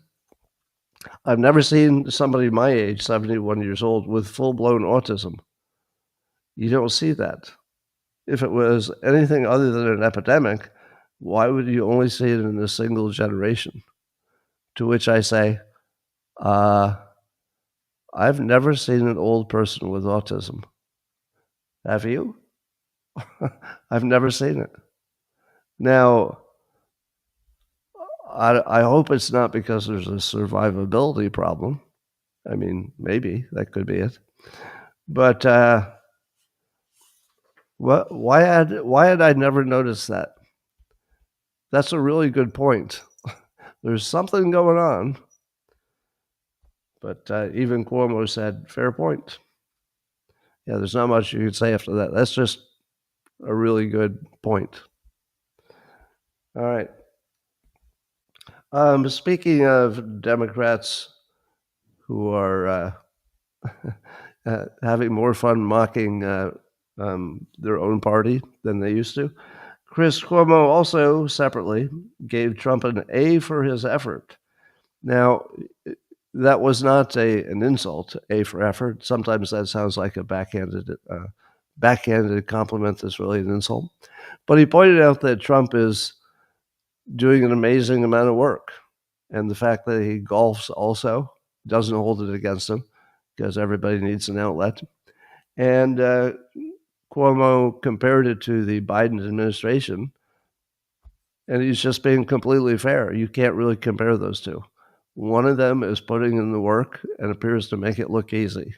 I've never seen somebody my age, 71 years old, with full-blown autism. You don't see that. If it was anything other than an epidemic, why would you only see it in a single generation? To which I say, I've never seen an old person with autism. Have you? I've never seen it. Now, I hope it's not because there's a survivability problem. I mean, maybe that could be it. But why had I never noticed that? That's a really good point. There's something going on. But even Cuomo said, fair point. Yeah, there's not much you could say after that. That's just a really good point. All right. Speaking of Democrats who are having more fun mocking their own party than they used to, Chris Cuomo also separately gave Trump an A for his effort. Now, that was not an insult, A for effort. Sometimes that sounds like a backhanded compliment that's really an insult. But he pointed out that Trump is doing an amazing amount of work. And the fact that he golfs also doesn't hold it against him because everybody needs an outlet. And Cuomo compared it to the Biden administration. And he's just being completely fair. You can't really compare those two. One of them is putting in the work and appears to make it look easy.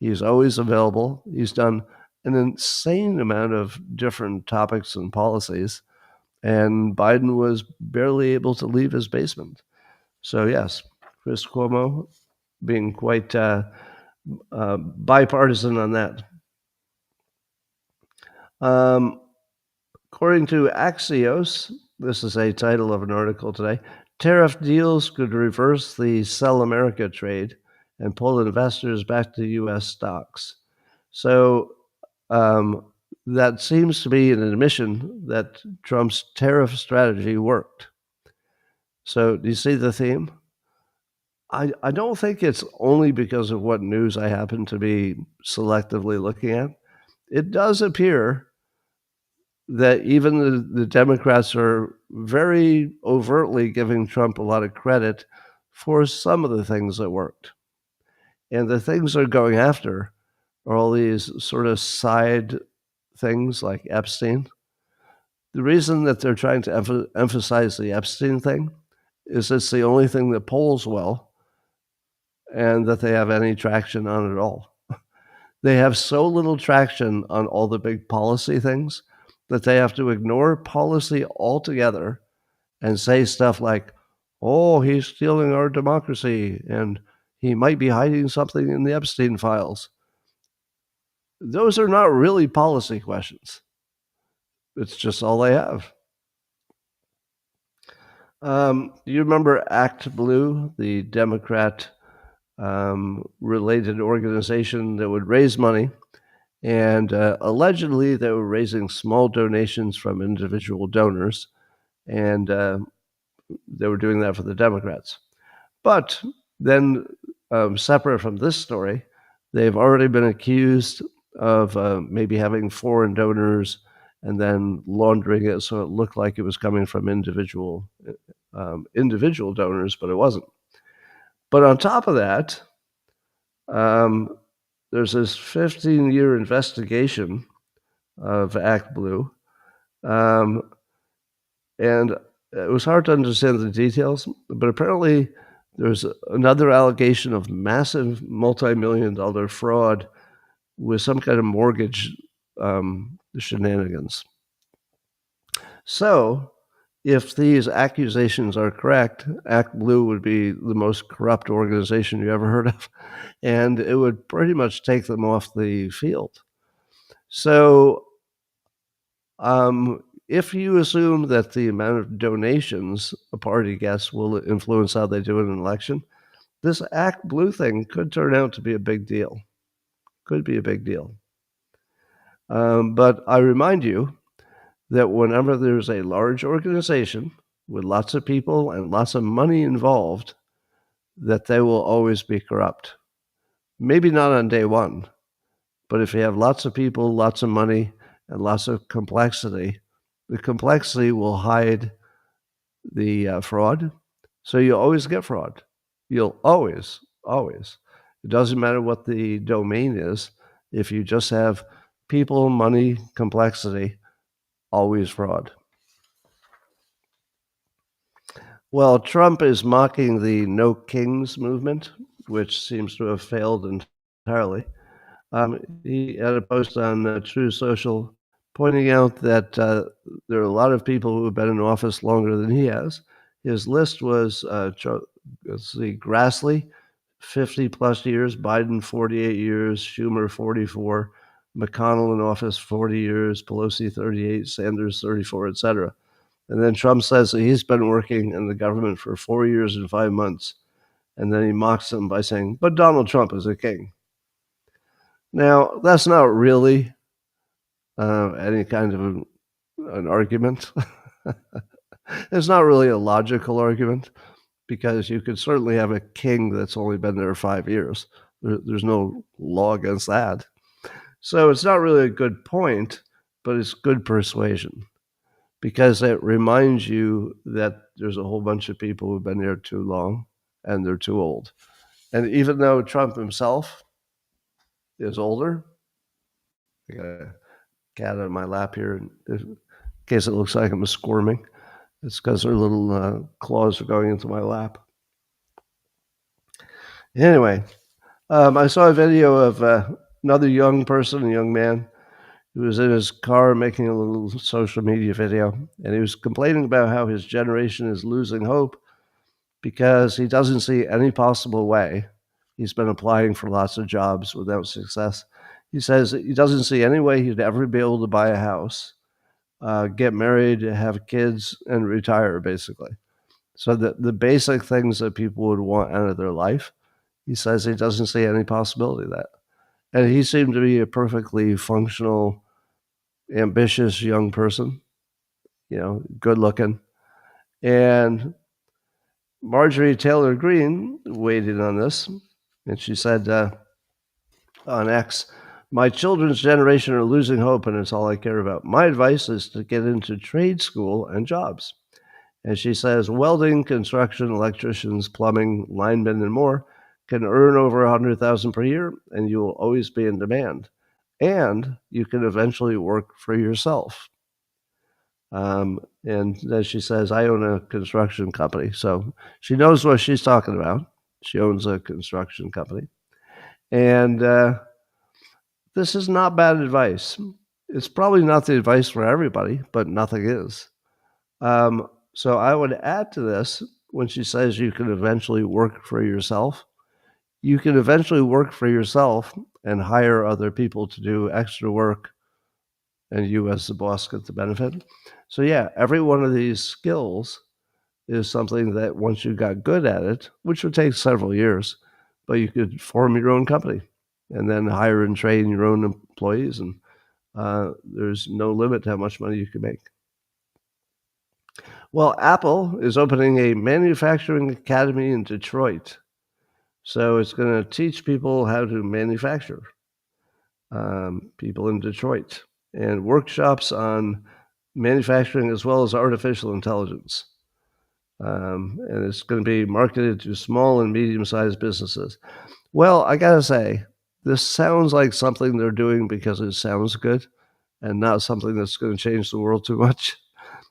He's always available. He's done an insane amount of different topics and policies. And Biden was barely able to leave his basement. So, yes, Chris Cuomo being quite bipartisan on that. According to Axios, this is a title of an article today, tariff deals could reverse the Sell America trade and pull investors back to U.S. stocks. So that seems to be an admission that Trump's tariff strategy worked. So do you see the theme? I don't think it's only because of what news I happen to be selectively looking at. It does appear that even the Democrats are very overtly giving Trump a lot of credit for some of the things that worked. And the things they're going after are all these sort of side things like Epstein. The reason that they're trying to emphasize the Epstein thing is it's the only thing that polls well and that they have any traction on at all. They have so little traction on all the big policy things that they have to ignore policy altogether and say stuff like, oh, he's stealing our democracy and he might be hiding something in the Epstein files. Those are not really policy questions. It's just all they have. You remember ActBlue, the Democrat related organization that would raise money? And allegedly, they were raising small donations from individual donors, and they were doing that for the Democrats. But then, separate from this story, they've already been accused of maybe having foreign donors and then laundering it so it looked like it was coming from individual donors, but it wasn't. But on top of that, there's this 15-year investigation of ActBlue, and it was hard to understand the details, but apparently there's another allegation of massive multi-million-dollar fraud with some kind of mortgage shenanigans. So, if these accusations are correct, ActBlue would be the most corrupt organization you ever heard of, and it would pretty much take them off the field. So, if you assume that the amount of donations a party gets will influence how they do in an election, this ActBlue thing could turn out to be a big deal. Could be a big deal. But I remind you that whenever there's a large organization with lots of people and lots of money involved, that they will always be corrupt. Maybe not on day one, but if you have lots of people, lots of money, and lots of complexity, the complexity will hide the fraud. So you always get fraud. You'll always. It doesn't matter what the domain is. If you just have people, money, complexity, always fraud. Well, Trump is mocking the No Kings movement, which seems to have failed entirely. He had a post on True Social pointing out that there are a lot of people who have been in office longer than he has. His list was, Grassley, 50 plus years, Biden, 48 years, Schumer, 44, McConnell in office, 40 years, Pelosi, 38, Sanders, 34, etc. And then Trump says that he's been working in the government for 4 years and 5 months. And then he mocks them by saying, but Donald Trump is a king. Now, that's not really any kind of an argument. It's not really a logical argument because you could certainly have a king that's only been there 5 years. There's no law against that. So it's not really a good point, but it's good persuasion because it reminds you that there's a whole bunch of people who've been there too long and they're too old. And even though Trump himself is older, I got a cat on my lap here in case it looks like I'm squirming. It's because her little claws are going into my lap. Anyway, I saw a video of another young person, a young man, who was in his car making a little social media video, and he was complaining about how his generation is losing hope because he doesn't see any possible way. He's been applying for lots of jobs without success. He says he doesn't see any way he'd ever be able to buy a house, get married, have kids, and retire, basically. So the basic things that people would want out of their life, he says he doesn't see any possibility of that. And he seemed to be a perfectly functional, ambitious young person, good looking. And Marjorie Taylor Greene weighed in on this, and she said on X, "My children's generation are losing hope, and it's all I care about. My advice is to get into trade school and jobs." And she says, welding, construction, electricians, plumbing, linemen, and more can earn over $100,000 per year, and you will always be in demand. And you can eventually work for yourself. And as she says, I own a construction company. So she knows what she's talking about. She owns a construction company. And this is not bad advice. It's probably not the advice for everybody, but nothing is. So I would add to this when she says you can eventually work for yourself. You can eventually work for yourself and hire other people to do extra work, and you as the boss get the benefit. So yeah, every one of these skills is something that once you got good at it, which would take several years, but you could form your own company and then hire and train your own employees, and there's no limit to how much money you can make. Well, Apple is opening a manufacturing academy in Detroit. So it's going to teach people how to manufacture, people in Detroit, and workshops on manufacturing as well as artificial intelligence. And it's going to be marketed to small and medium-sized businesses. Well, I got to say, this sounds like something they're doing because it sounds good and not something that's going to change the world too much.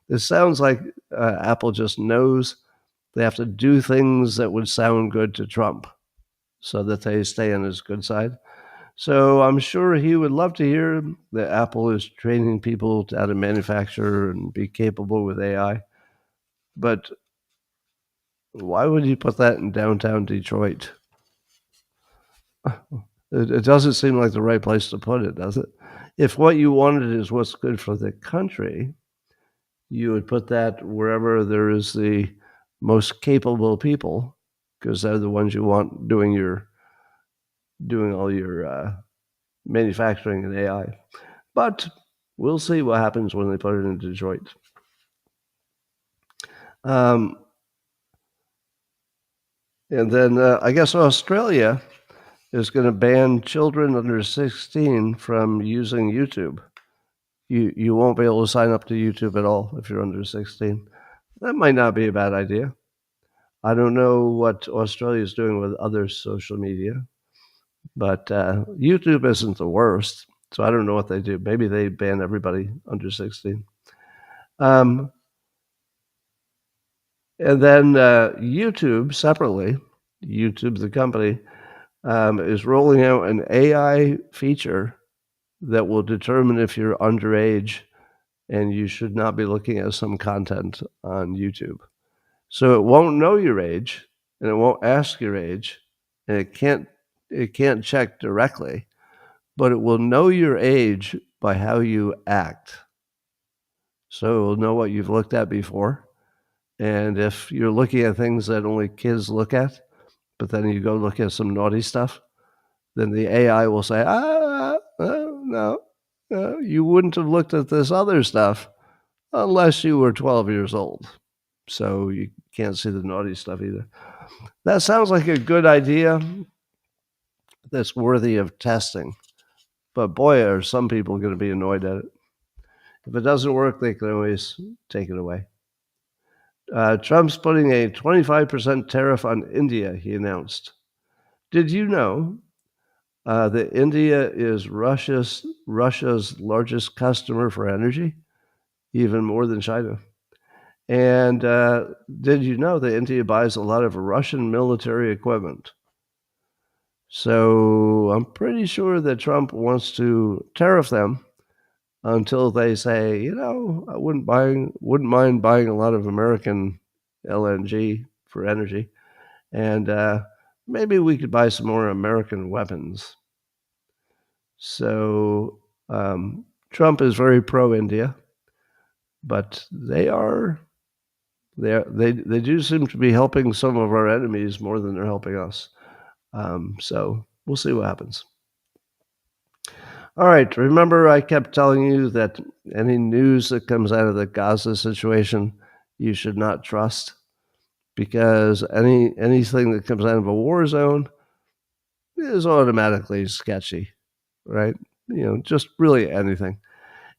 It sounds like Apple just knows they have to do things that would sound good to Trump so that they stay on his good side. So I'm sure he would love to hear that Apple is training people how to manufacture and be capable with AI. But why would you put that in downtown Detroit? It doesn't seem like the right place to put it, does it? If what you wanted is what's good for the country, you would put that wherever there is the most capable people, because they're the ones you want doing all your manufacturing and AI. But we'll see what happens when they put it in Detroit. And then I guess Australia is going to ban children under 16 from using YouTube. You won't be able to sign up to YouTube at all if you're under 16. That might not be a bad idea. I don't know what Australia is doing with other social media, but YouTube isn't the worst. So I don't know what they do. Maybe they ban everybody under 16. And then YouTube separately, YouTube the company, is rolling out an AI feature that will determine if you're underage and you should not be looking at some content on YouTube. So it won't know your age and it won't ask your age, and it can't check directly, but it will know your age by how you act. So it will know what you've looked at before. And if you're looking at things that only kids look at, but then you go look at some naughty stuff, then the AI will say, no, you wouldn't have looked at this other stuff unless you were 12 years old. So you can't see the naughty stuff either. That sounds like a good idea that's worthy of testing. But boy, are some people going to be annoyed at it. If it doesn't work, they can always take it away. Trump's putting a 25% tariff on India, he announced. Did you know that India is Russia's largest customer for energy, even more than China? And did you know that India buys a lot of Russian military equipment? So I'm pretty sure that Trump wants to tariff them until they say, I wouldn't mind buying a lot of American LNG for energy, and maybe we could buy some more American weapons. So Trump is very pro-India, but they do seem to be helping some of our enemies more than they're helping us. So we'll see what happens. All right, remember I kept telling you that any news that comes out of the Gaza situation, you should not trust. because anything that comes out of a war zone is automatically sketchy, right? Just really anything.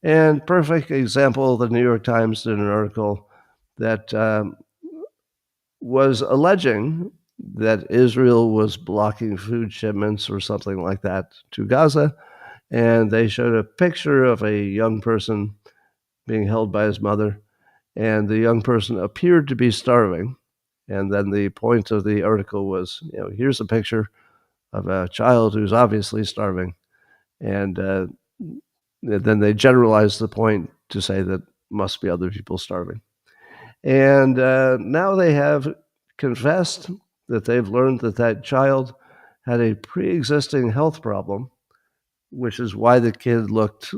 And perfect example, the New York Times did an article that was alleging that Israel was blocking food shipments or something like that to Gaza. And they showed a picture of a young person being held by his mother, and the young person appeared to be starving. And then the point of the article was, here's a picture of a child who's obviously starving. And then they generalized the point to say that must be other people starving. And now they have confessed that they've learned that that child had a pre-existing health problem, which is why the kid looked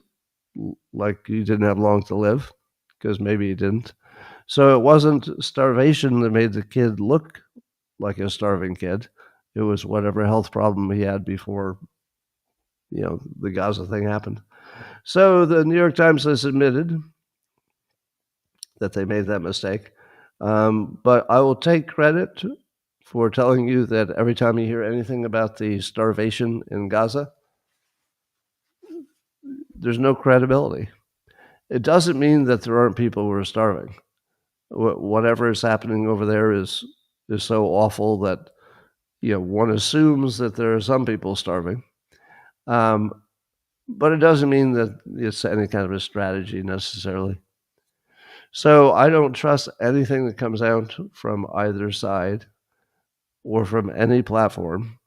like he didn't have long to live, because maybe he didn't. So it wasn't starvation that made the kid look like a starving kid. It was whatever health problem he had before, the Gaza thing happened. So the New York Times has admitted that they made that mistake. But I will take credit for telling you that every time you hear anything about the starvation in Gaza, there's no credibility. It doesn't mean that there aren't people who are starving. Whatever is happening over there is so awful that one assumes that there are some people starving. But it doesn't mean that it's any kind of a strategy necessarily. So I don't trust anything that comes out from either side or from any platform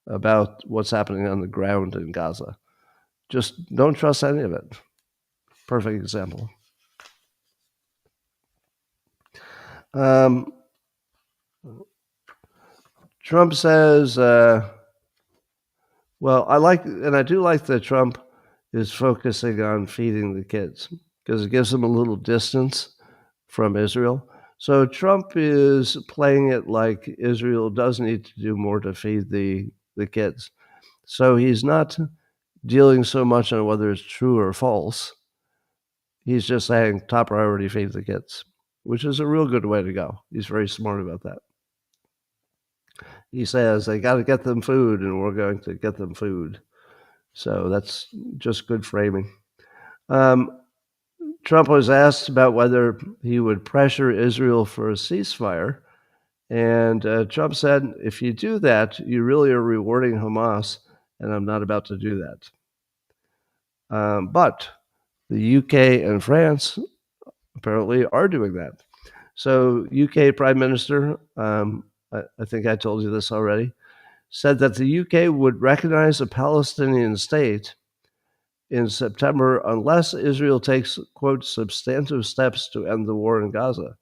about what's happening on the ground in Gaza. Just don't trust any of it. Perfect example. Trump says, well, I do like that Trump is focusing on feeding the kids because it gives them a little distance from Israel. So Trump is playing it like Israel does need to do more to feed the kids. So he's not dealing so much on whether it's true or false. He's just saying top priority, feed the kids, which is a real good way to go. He's very smart about that. He says they got to get them food, and we're going to get them food. So that's just good framing. Trump was asked about whether he would pressure Israel for a ceasefire. And Trump said, if you do that, you really are rewarding Hamas, and I'm not about to do that. But the UK and France apparently are doing that. So UK Prime Minister, I think I told you this already, said that the UK would recognize a Palestinian state in September unless Israel takes, quote, substantive steps to end the war in Gaza.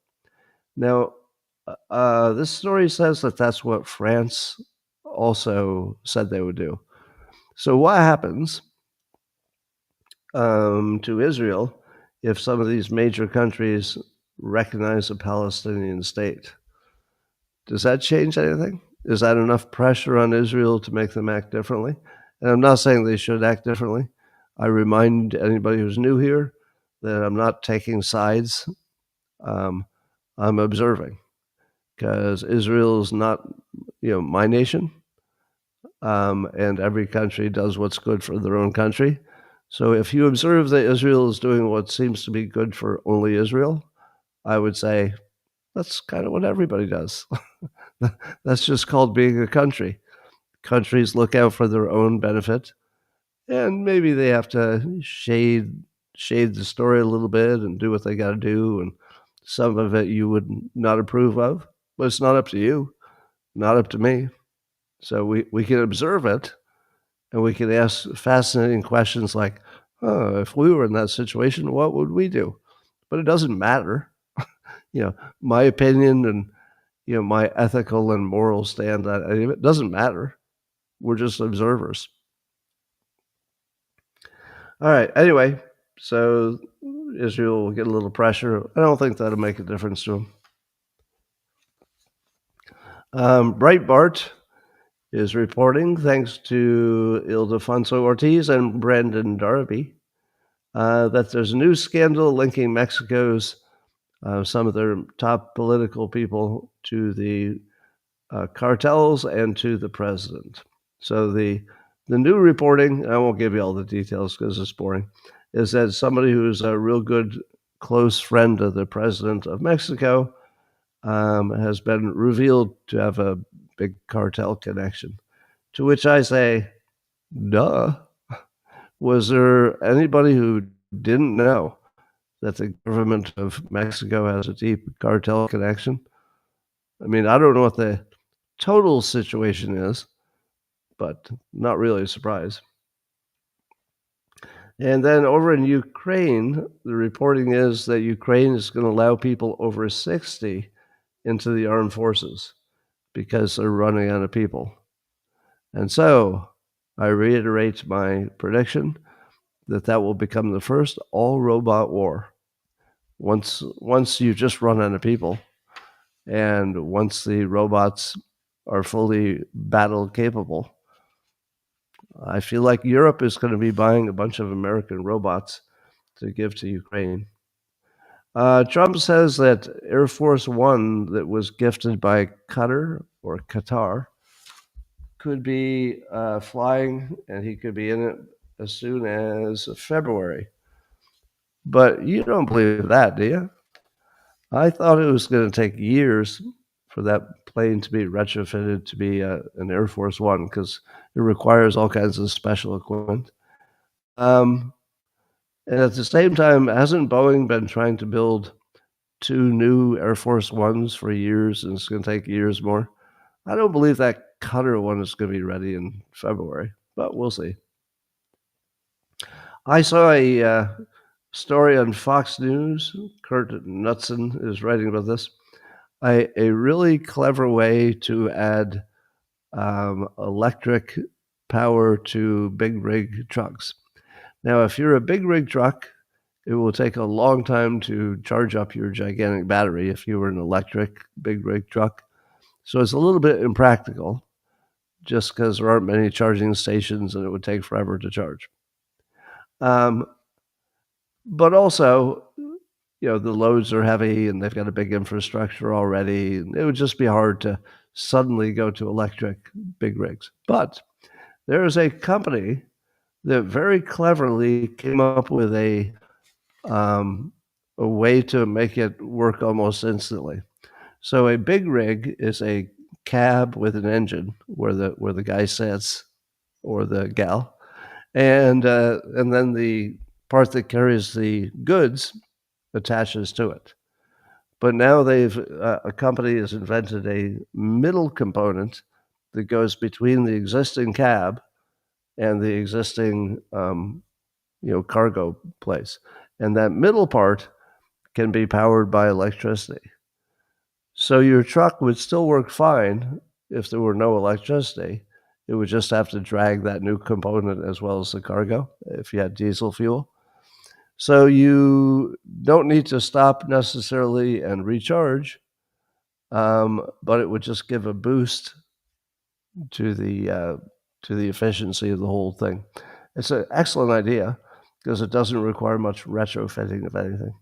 Now, this story says that that's what France also said they would do. So what happens to Israel if some of these major countries recognize a Palestinian state? Does that change anything? Is that enough pressure on Israel to make them act differently? And I'm not saying they should act differently. I remind anybody who's new here that I'm not taking sides. I'm observing, because Israel is not, my nation, and every country does what's good for their own country. So if you observe that Israel is doing what seems to be good for only Israel, I would say that's kind of what everybody does. That's just called being a country. Countries look out for their own benefit, and maybe they have to shade the story a little bit and do what they got to do, and some of it you would not approve of, but it's not up to you, not up to me. So we can observe it, and we can ask fascinating questions like, oh, if we were in that situation, what would we do? But it doesn't matter. My opinion and my ethical and moral stand on any of it doesn't matter. We're just observers. All right. Anyway, so Israel will get a little pressure. I don't think that'll make a difference to them. Breitbart is reporting, thanks to Ildefonso Ortiz and Brandon Darby, that there's a new scandal linking Mexico's some of their top political people to the cartels and to the president. So the new reporting, I won't give you all the details because it's boring, is that somebody who's a real good close friend of the president of Mexico has been revealed to have a big cartel connection. To which I say, duh. Was there anybody who didn't know that the government of Mexico has a deep cartel connection? I mean, I don't know what the total situation is, but not really a surprise. And then over in Ukraine, the reporting is that Ukraine is going to allow people over 60 into the armed forces because they're running out of people. And so I reiterate my prediction that will become the first all-robot war. Once you just run out of people, and once the robots are fully battle capable, I feel like Europe is going to be buying a bunch of American robots to give to Ukraine. Trump says that Air Force One that was gifted by Qatar could be flying, and he could be in it as soon as February. But you don't believe that, do you? I thought it was going to take years for that plane to be retrofitted to be an Air Force One because it requires all kinds of special equipment. And at the same time, hasn't Boeing been trying to build 2 new Air Force Ones for years, and it's going to take years more? I don't believe that Qatar one is going to be ready in February, but we'll see. I saw a story on Fox News. Kurt Knudsen is writing about this. A really clever way to add electric power to big rig trucks. Now, if you're a big rig truck, it will take a long time to charge up your gigantic battery if you were an electric big rig truck. So it's a little bit impractical just because there aren't many charging stations and it would take forever to charge. But also, the loads are heavy and they've got a big infrastructure already. It would just be hard to suddenly go to electric big rigs. But there is a company that very cleverly came up with a way to make it work almost instantly. So a big rig is a cab with an engine where the guy sits or the gal, and then the part that carries the goods attaches to it. But now a company has invented a middle component that goes between the existing cab and the existing cargo place, and that middle part can be powered by electricity. So your truck would still work fine if there were no electricity. It would just have to drag that new component as well as the cargo if you had diesel fuel. So you don't need to stop necessarily and recharge, but it would just give a boost to the efficiency of the whole thing. It's an excellent idea because it doesn't require much retrofitting of anything.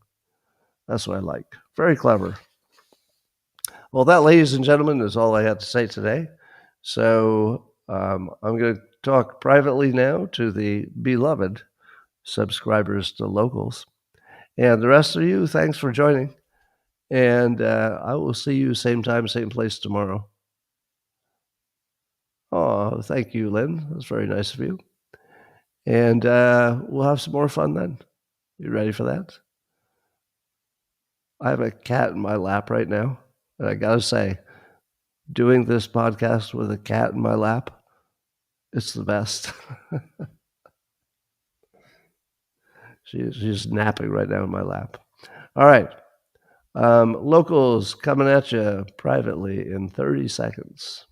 That's what I like. Very clever. Well, that, ladies and gentlemen, is all I had to say today. So I'm going to talk privately now to the beloved subscribers to Locals. And the rest of you, thanks for joining. And I will see you same time, same place tomorrow. Oh, thank you, Lynn. That's very nice of you. And we'll have some more fun then. You ready for that? I have a cat in my lap right now. And I got to say, doing this podcast with a cat in my lap, it's the best. She's napping right now in my lap. All right. Locals coming at you privately in 30 seconds.